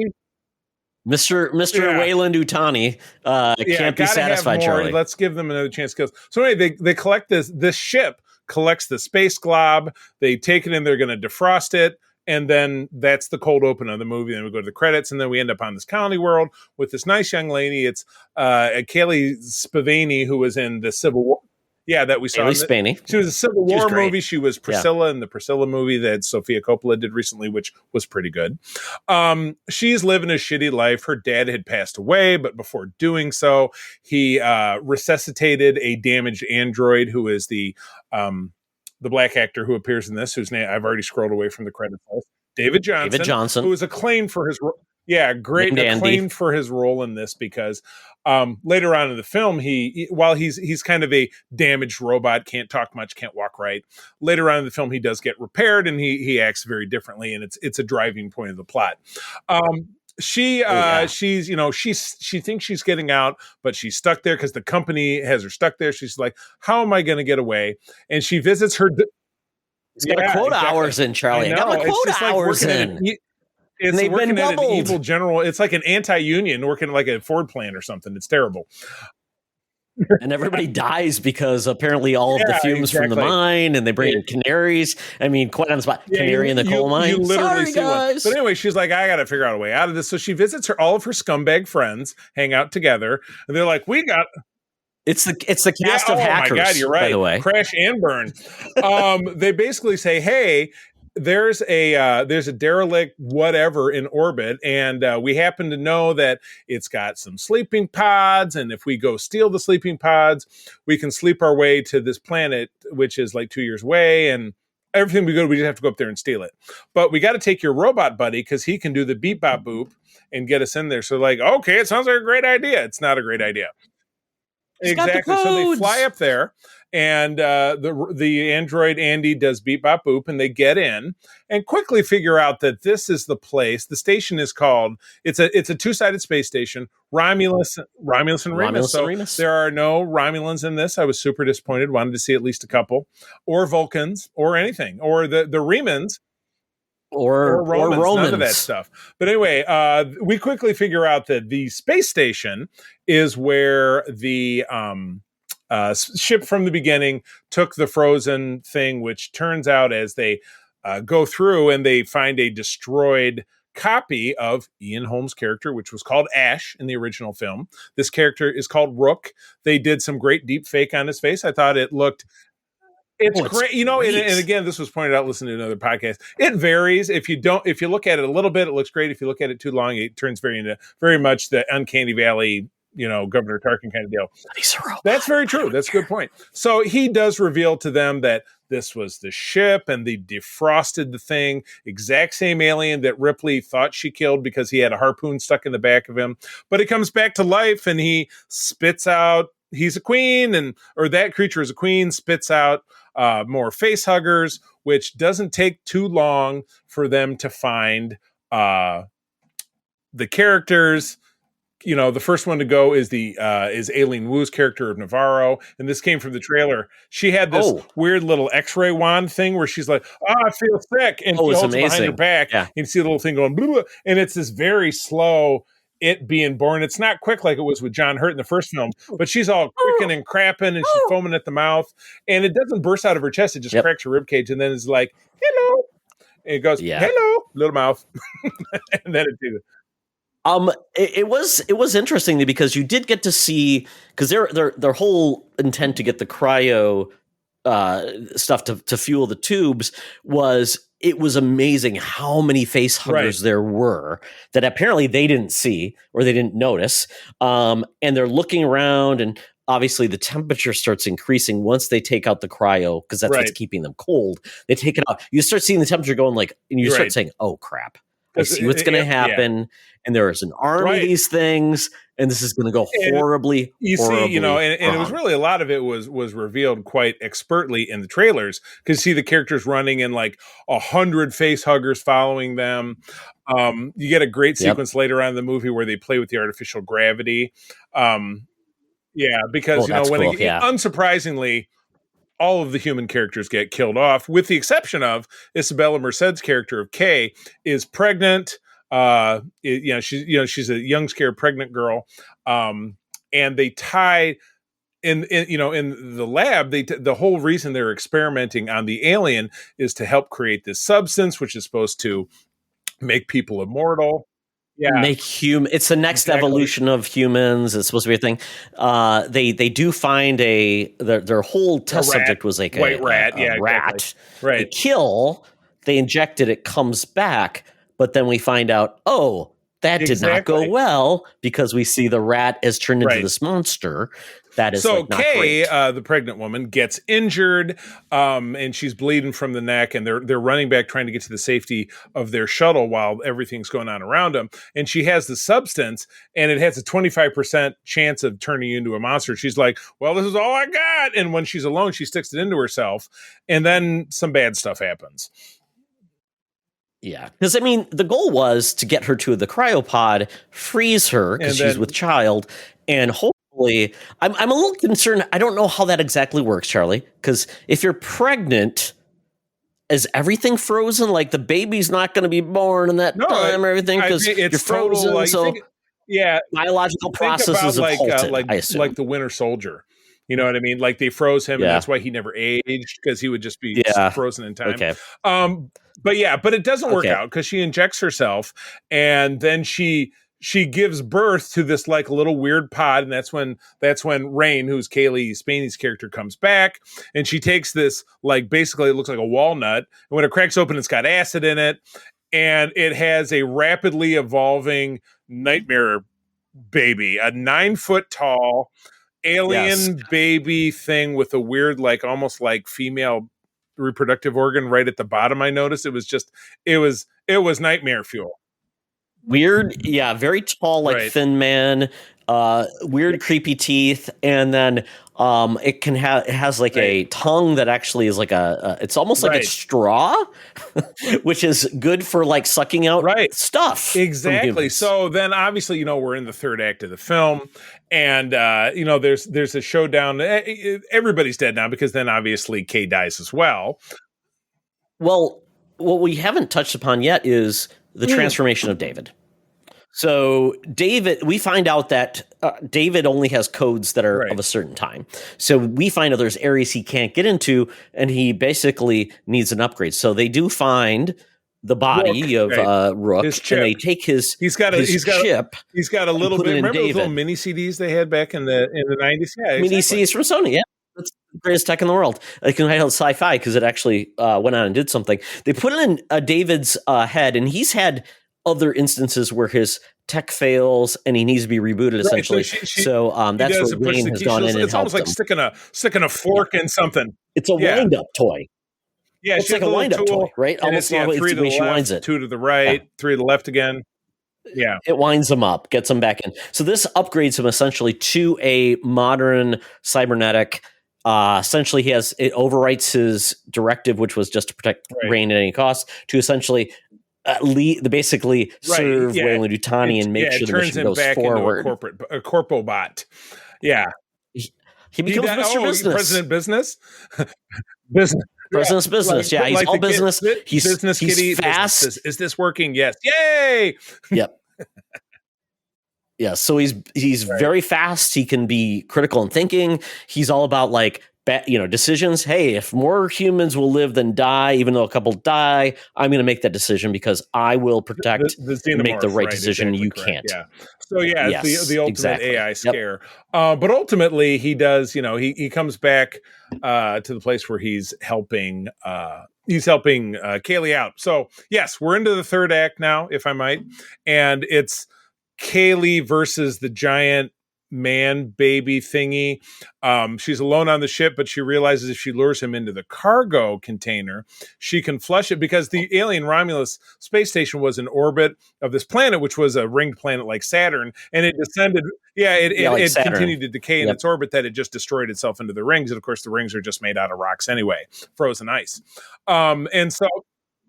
Mr. Wayland Utani can't be satisfied, Charlie. Let's give them another chance to kill. So anyway, they collect this ship collects the space glob. They take it in. They're going to defrost it. And then that's the cold open of the movie. Then we go to the credits, and then we end up on this colony world with this nice young lady. It's Kaylee Spivany, who was in the Civil War. Yeah, that we saw. She was a Civil War movie. She was Priscilla in the Priscilla movie that Sofia Coppola did recently, which was pretty good. She's living a shitty life. Her dad had passed away, but before doing so, he resuscitated a damaged android who is the black actor who appears in this, whose name I've already scrolled away from the credits list, David Johnson, who was acclaimed for his acclaimed for his role in this, because later on in the film, while he's kind of a damaged robot, can't talk much, can't walk right. Later on in the film, he does get repaired, and he acts very differently, and it's a driving point of the plot. She thinks she's getting out, but she's stuck there because the company has her stuck there. She's like, how am I going to get away? And she visits her. It's got quota hours in, Charlie. I got my quota hours in. It's working at an evil general. It's like an anti-union working like a Ford plant or something. It's terrible. And everybody dies because apparently all of the fumes from the mine, and they bring in canaries. I mean, quite on the spot, canary in the coal mine. You literally see one. But anyway, she's like, I got to figure out a way out of this. So she visits all of her scumbag friends, hang out together, and they're like, we got. It's the cast of Hackers. Oh my God, you're right. By the way, Crash and Burn. They basically say, hey, there's a derelict whatever in orbit, and we happen to know that it's got some sleeping pods, and if we go steal the sleeping pods, we can sleep our way to this planet, which is like 2 years away, and everything we just have to go up there and steal it. But we got to take your robot buddy, because he can do the beep bop boop and get us in there. So like, okay, it sounds like a great idea. It's not a great idea. Exactly. So they fly up there, and the android Andy does beep bop boop, and they get in and quickly figure out that this is the place. The station is called. It's a 2-sided space station. Romulus and Remus. There are no Romulans in this. I was super disappointed. Wanted to see at least a couple, or Vulcans, or anything, or the Remans. Or Romans, none of that stuff. But anyway, we quickly figure out that the space station is where the ship from the beginning took the frozen thing, which turns out as they go through and they find a destroyed copy of Ian Holmes' character, which was called Ash in the original film. This character is called Rook. They did some great deep fake on his face. I thought it looked... It's great, and again, this was pointed out listening to another podcast. It varies. If you look at it a little bit, it looks great. If you look at it too long, it turns very much the Uncanny Valley, Governor Tarkin kind of deal. That's very true. That's a good point. So he does reveal to them that this was the ship and they defrosted the thing, exact same alien that Ripley thought she killed because he had a harpoon stuck in the back of him. But it comes back to life and he spits out, he's a queen, or that creature is a queen, spits out more face huggers, which doesn't take too long for them to find the characters. The first one to go is is Aileen Wu's character of Navarro, and this came from the trailer. She had this weird little X-ray wand thing where she's like, I feel sick," and she holds it behind her back. Yeah. You see the little thing going, blah, blah, and it's this very slow it being born. It's not quick like it was with John Hurt in the first film, but she's all cricking and crapping and she's foaming at the mouth, and it doesn't burst out of her chest. It just cracks her rib cage, and then it's like, "Hello," and it goes, "Hello, little mouth," and then it do. It was interesting because you did get to see, because their whole intent to get the cryo stuff to fuel the tubes was, it was amazing how many face huggers there were that apparently they didn't see or they didn't notice. And they're looking around, and obviously the temperature starts increasing once they take out the cryo, because that's what's keeping them cold. They take it out. You start seeing the temperature going and you start saying, "Oh crap, I see what's going to happen." Yeah. And there is an army of these things, and this is going to go horribly. You see, and it was really, a lot of it was revealed quite expertly in the trailers, because you see the characters running and like 100 face huggers following them. You get a great sequence later on in the movie where they play with the artificial gravity. Because unsurprisingly, all of the human characters get killed off, with the exception of Isabella Merced's character of Kay is pregnant. She's a young, scared, pregnant girl. And they tie in the lab, the whole reason they're experimenting on the alien is to help create this substance, which is supposed to make people immortal. Yeah, it's the next evolution of humans. It's supposed to be a thing. They do find their whole test subject was like white rat. Rat. Exactly. Right. They kill. They inject it. It comes back. But then we find out, that did not go well, because we see the rat has turned into this monster. That is so. Kay, the pregnant woman, gets injured, and she's bleeding from the neck, and they're running back trying to get to the safety of their shuttle while everything's going on around them. And she has the substance, and it has a 25% chance of turning into a monster. She's like, "Well, this is all I got." And when she's alone, she sticks it into herself, and then some bad stuff happens. Yeah, because the goal was to get her to the cryopod, freeze her because she's with child, and hopefully, I'm a little concerned. I don't know how that exactly works, Charlie. Because if you're pregnant, is everything frozen? Like the baby's not going to be born in that time or everything, because you're frozen. Total, biological processes have halted. I assume, like the Winter Soldier. You know what I mean? Like they froze him, and that's why he never aged, because he would just be frozen in time. Okay. But it doesn't work out, because she injects herself, and then she gives birth to this like little weird pod, and that's when Rain, who's Kaylee Spaney's character, comes back, and she takes this, like, basically it looks like a walnut, and when it cracks open, it's got acid in it, and it has a rapidly evolving nightmare baby, a 9-foot tall alien baby thing with a weird, like, almost like female reproductive organ right at the bottom. I noticed it was nightmare fuel. Weird, very tall, like thin man, weird creepy teeth, and then it has like a tongue that actually is like it's almost like a straw, which is good for like sucking out stuff. Exactly. So then obviously, we're in the third act of the film, and there's a showdown. Everybody's dead now, because then obviously Kay dies as well. Well, what we haven't touched upon yet is the transformation of David. So David, we find out that David only has codes that are of a certain time. So we find out there's areas he can't get into, and he basically needs an upgrade. So they do find the body of Rook, and they take his chip. He's got a little bit. Remember those little mini CDs they had back in the 90s? Yeah, mini CDs from Sony. Yeah, that's the greatest tech in the world. It can handle sci-fi because it actually went on and did something. They put it in David's head, and he's had other instances where his tech fails and he needs to be rebooted essentially. So that's where Wayne has gone in and helped him. It's almost like sticking a fork in something. It's a wind-up toy. Yeah, it's like a wind-up toy, right? Almost the way she winds it. 2 to the right, 3 to the left again. Yeah. It winds him up, gets him back in. So this upgrades him essentially to a modern cybernetic. Essentially, it overwrites his directive, which was just to protect Rain at any cost, to essentially basically serve Wayland Yutani and make sure the mission goes forward. Into a corpo-bot. Yeah. He becomes Mr. Business. President Business? President's business. He's all business. He's business. He's fast. Is this working? Yes. Yay! Yep. Yeah, so he's very fast. He can be critical in thinking. He's all about decisions. Hey, if more humans will live than die, even though a couple die, I'm going to make that decision because I will protect and make the right decision. You can't. Yeah. So it's the ultimate AI scare. But ultimately, he does. He comes back to the place where he's helping. He's helping Kaylee out. So yes, we're into the third act now, if I might, and it's Kaylee versus the giant man baby thingy. She's alone on the ship, but she realizes if she lures him into the cargo container, she can flush it because the alien Romulus space station was in orbit of this planet, which was a ringed planet like Saturn, and it descended. Yeah, it continued to decay in its orbit that it just destroyed itself into the rings. And of course, the rings are just made out of rocks anyway, frozen ice. And so.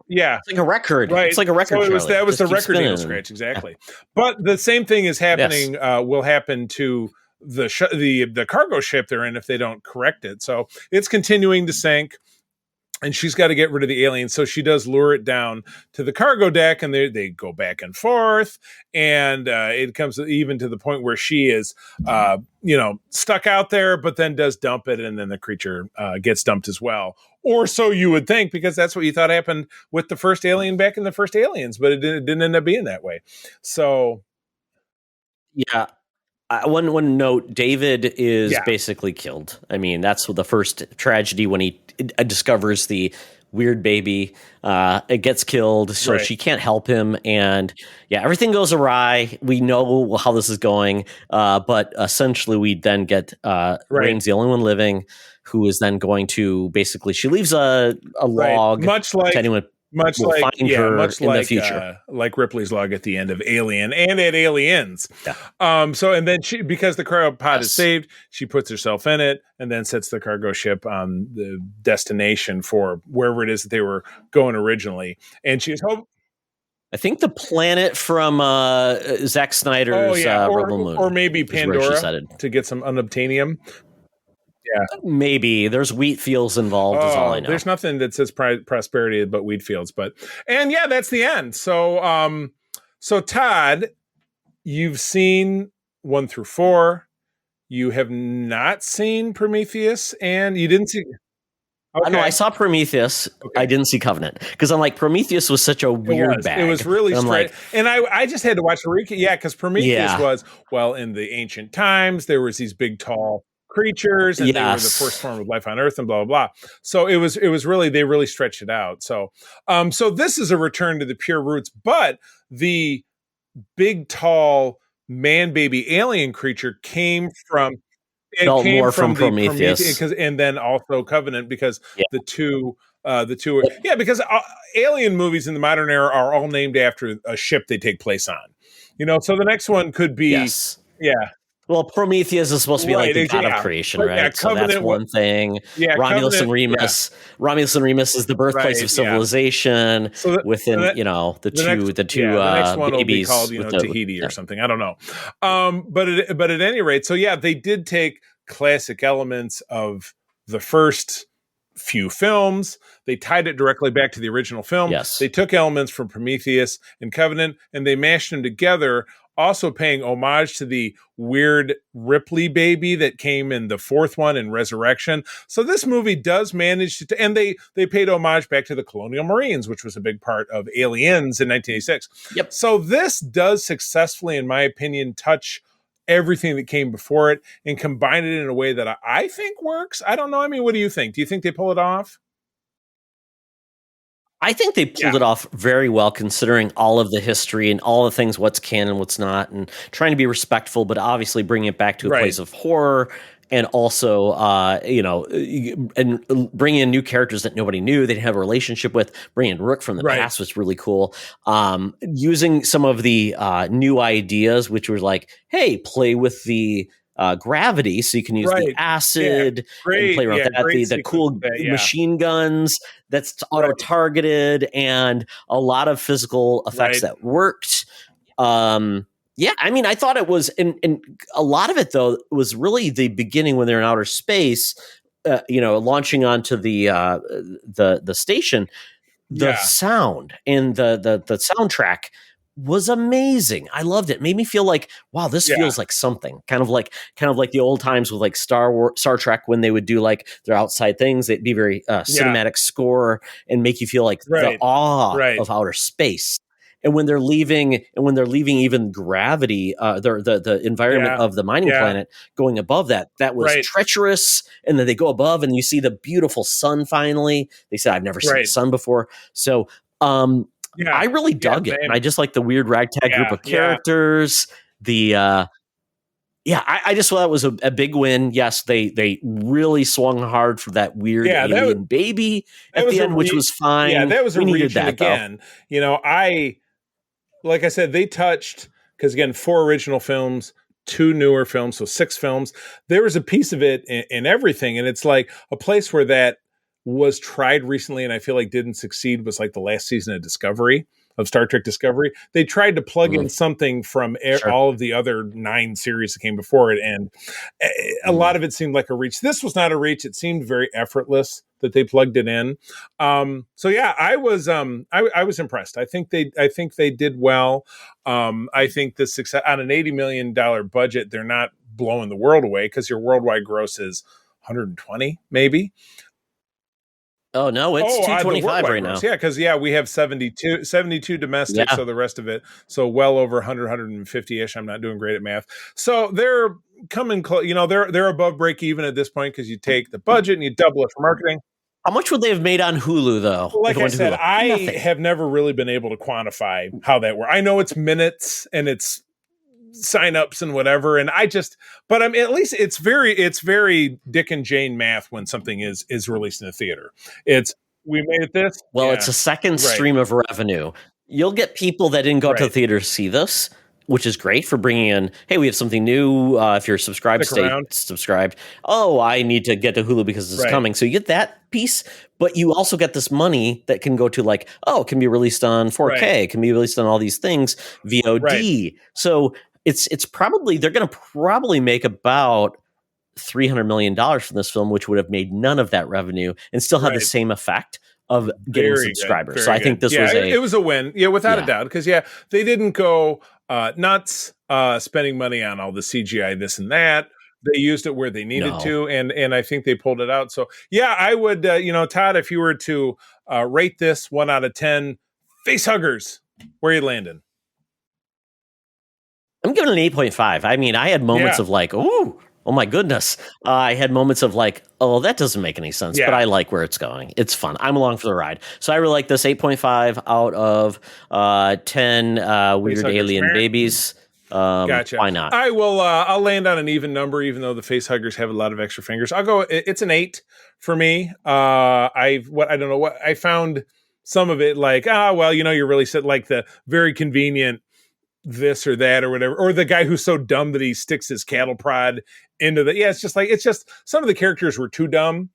Yeah, it's like a record. Right, it's like a record. So that was the record needle scratch, exactly. But the same thing is happening. Will happen to the cargo ship they're in if they don't correct it. So it's continuing to sink, and she's got to get rid of the alien. So she does lure it down to the cargo deck, and they go back and forth, and it comes even to the point where she is, stuck out there, but then does dump it, and then the creature gets dumped as well. Or so you would think, because that's what you thought happened with the first alien back in the first Aliens, but it didn't end up being that way. So, yeah. One note: David is basically killed. I mean, that's the first tragedy when he discovers the weird baby. It gets killed, so she can't help him, and everything goes awry. We know how this is going, but essentially, we then get Rain's the only one living, who is then going to basically she leaves a log, much like to anyone. Much we'll like find her much in like the future, like Ripley's log at the end of Alien and at Aliens. Yeah. So and then she, because the cargo pod is saved, she puts herself in it and then sets the cargo ship on the destination for wherever it is that they were going originally. And she's I think the planet from Zack Snyder's Rebel Moon, or maybe Pandora to get some unobtainium. Yeah, maybe there's wheat fields involved. Is all I know. There's nothing that says prosperity but wheat fields. And that's the end. So, so Todd, you've seen 1 through 4. You have not seen Prometheus, and you didn't see. Okay. No, I saw Prometheus. Okay. I didn't see Covenant because I'm like Prometheus was such a weird bag. It was really strange, and I just had to watch the recap. Yeah, because Prometheus was in the ancient times. There was these big, tall creatures, and they were the first form of life on Earth, and blah blah blah. So it was really they really stretched it out. So so this is a return to the pure roots, but the big, tall man baby alien creature came from. It came more from Prometheus, and then also Covenant, because the two because alien movies in the modern era are all named after a ship they take place on. So the next one could be Well, Prometheus is supposed to be like the god of creation, right? Yeah, so that's one thing. Yeah, Romulus and Remus. Yeah. Romulus and Remus is the birthplace of civilization. So within the next one babies will be called Tahiti or something. I don't know. But at any rate, so they did take classic elements of the first few films. They tied it directly back to the original film. Yes. They took elements from Prometheus and Covenant and they mashed them together, also paying homage to the weird Ripley baby that came in the fourth one in Resurrection. So this movie does manage to, and they paid homage back to the Colonial Marines, which was a big part of Aliens in 1986. Yep. So this does successfully, in my opinion, touch everything that came before it and combine it in a way that I think works. I don't know. I mean, what do you think? Do you think they pull it off? I think they pulled it off very well, considering all of the history and all the things, what's canon, what's not, and trying to be respectful, but obviously bringing it back to a place of horror, and also, and bringing in new characters that nobody knew they didn't have a relationship with. Bringing Rook from the past was really cool. Using some of the new ideas, which was like, hey, play with the gravity, so you can use the acid and play around with that. The cool machine guns that's auto-targeted, and a lot of physical effects that worked. Yeah, I mean, I thought it was, and a lot of it though was really the beginning when they're in outer space, launching onto the station. The sound and the soundtrack was amazing. I loved it. Made me feel like, wow, this feels like something. Kind of like the old times with like Star Trek, when they would do like their outside things. They'd be very cinematic score and make you feel like the awe of outer space. And when they're leaving, even gravity, the environment of the mining planet, going above that was treacherous. And then they go above, and you see the beautiful sun. Finally, they said, "I've never seen the sun before." So, I really dug it. And I just like the weird ragtag group of characters. I just thought that was a big win. Yes, they really swung hard for that weird alien baby at the end, which was fine. Yeah, that was we a needed reach that again. Like I said, they touched, because again, 4 original films, 2 newer films, so 6 films. There was a piece of it in everything, and it's like a place where that was tried recently, and I feel like didn't succeed, was like the last season of Star Trek Discovery. They tried to plug in something from all of the other 9 series that came before it, and a lot of it seemed like a reach. This was not a reach. It seemed very effortless that they plugged it in. I was impressed. I think they did well. I think the success on an $80 million budget, they're not blowing the world away, because your worldwide gross is 120 maybe. Oh no, it's 225 right now. Yeah, because we have 72 domestic, so the rest of it, so well over 150-ish. I'm not doing great at math. So they're coming close. They're above break even at this point, because you take the budget and you double it for marketing. How much would they have made on Hulu though? Like I said, I have never really been able to quantify how that works. I know it's minutes and it's signups and whatever, and but I mean, at least it's very Dick and Jane math when something is released in the theater. We made it this. Well, it's a second stream of revenue. You'll get people that didn't go to the theater to see this, which is great for bringing in, hey, we have something new. If you're subscribed, stay subscribed. Oh, I need to get to Hulu because it's coming. So you get that piece, but you also get this money that can go to like, it can be released on 4K, it can be released on all these things, VOD. So it's probably, they're going to probably make about $300 million from this film, which would have made none of that revenue and still have the same effect of getting subscribers. So I think this was a win. Yeah, without a doubt. Because they didn't go nuts spending money on all the CGI, this and that. They used it where they needed to, and I think they pulled it out. So I would, Todd, if you were to rate this 1 out of 10, face huggers, where are you landing? I'm giving it an 8.5. I mean, I had moments of like, ooh, oh my goodness. I had moments of like, oh, that doesn't make any sense, but I like where it's going. It's fun. I'm along for the ride. So I really like this 8.5 out of 10 weird alien babies. Gotcha. Why not? I will. I'll land on an even number, even though the face huggers have a lot of extra fingers. I'll go. It's an 8 for me. I don't know what I found. Some of it like, you're really set like the very convenient this or that or whatever, or the guy who's so dumb that he sticks his cattle prod into the. It's just some of the characters were too dumb.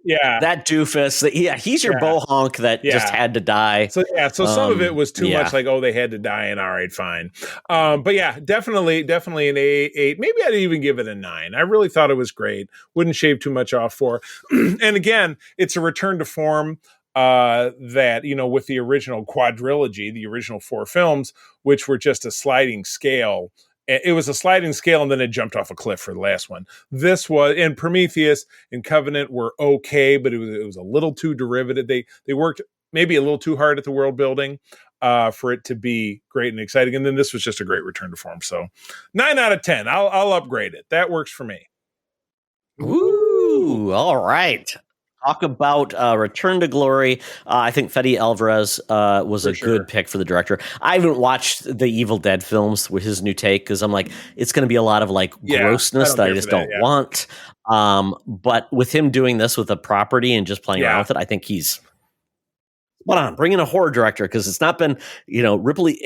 Yeah. That doofus. He's your bow honk that just had to die. So some of it was too much like, oh, they had to die, and all right, fine. But yeah, definitely an 8. Maybe I'd even give it a 9. I really thought it was great. Wouldn't shave too much off for. And again, it's a return to form that, with the original quadrilogy, the original 4 films, which were just a sliding scale. It was a sliding scale, and then it jumped off a cliff for the last one. This was, and Prometheus and Covenant were okay, but it was a little too derivative. They worked maybe a little too hard at the world building for it to be great and exciting. And then this was just a great return to form. So 9 out of 10. I'll upgrade it. That works for me. Ooh, all right. Talk about Return to Glory. I think Fede Alvarez was a good pick for the director. I haven't watched the Evil Dead films with his new take because I'm like, it's going to be a lot of like grossness that I just don't want. But with him doing this with a property and just playing around with it, I think he's spot on. Bring in a horror director because it's not been, Ridley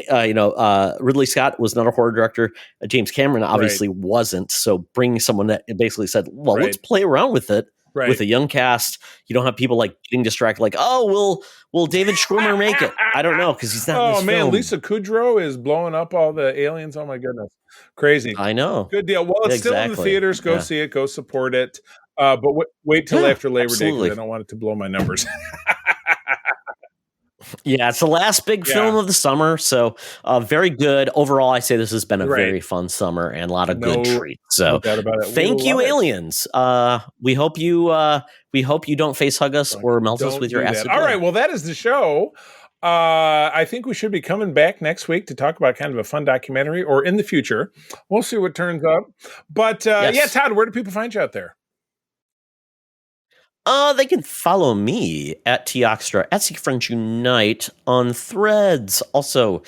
Scott was not a horror director. James Cameron obviously wasn't. So bringing someone that basically said, well, let's play around with it. Right. With a young cast, you don't have people like getting distracted. Like, oh, will David Schwimmer make it? I don't know because he's not. Oh in this film. Lisa Kudrow is blowing up all the aliens. Oh my goodness, crazy! I know. Good deal. Well, it's still in the theaters. Go see it. Go support it. But wait till after Labor Day because I don't want it to blow my numbers. Yeah, it's the last big film of the summer, so very good. Overall, I say this has been a very fun summer and a lot of good treats. So thank you, aliens. We hope you don't face hug us or melt us with your acid. All right, well, that is the show. I think we should be coming back next week to talk about kind of a fun documentary, or in the future. We'll see what turns up. But Todd, where do people find you out there? They can follow me at Teoxtra at Seek Friends Unite on Threads. Also,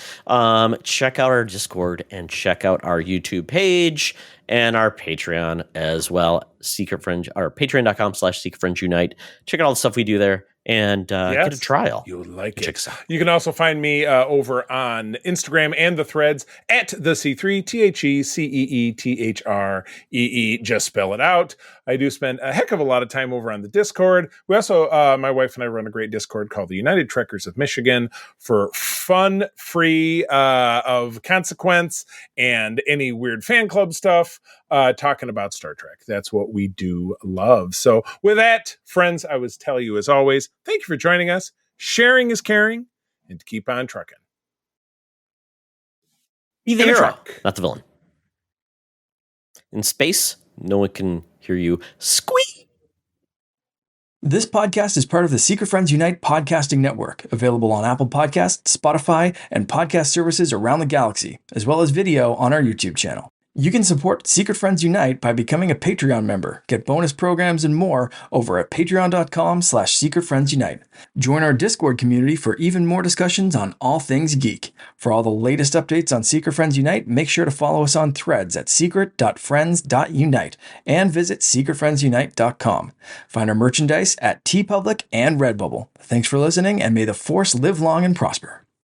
check out our Discord and check out our YouTube page and our Patreon as well. Secret Friends, or patreon.com/Secret Friends Unite. Check out all the stuff we do there and get a trial. You'll like it. You can also find me over on Instagram and the Threads at the C3 TheCeeThree. Just spell it out. I do spend a heck of a lot of time over on the Discord. We also, my wife and I run a great Discord called the United Trekkers of Michigan for fun, free of consequence and any weird fan club stuff, talking about Star Trek. That's what we do love. So with that, friends, I was tell you as always, thank you for joining us. Sharing is caring, and keep on trucking. Be the hero, not the villain. In space, no one can hear you squeak. This podcast is part of the Secret Friends Unite podcasting network, available on Apple Podcasts, Spotify, and podcast services around the galaxy, as well as video on our YouTube channel. You can support Secret Friends Unite by becoming a Patreon member, get bonus programs and more over at patreon.com/Secret Friends Unite. Join our Discord community for even more discussions on all things geek. For all the latest updates on Secret Friends Unite, make sure to follow us on Threads at secret.friends.unite and visit secretfriendsunite.com. Find our merchandise at TeePublic and Redbubble. Thanks for listening, and may the Force live long and prosper.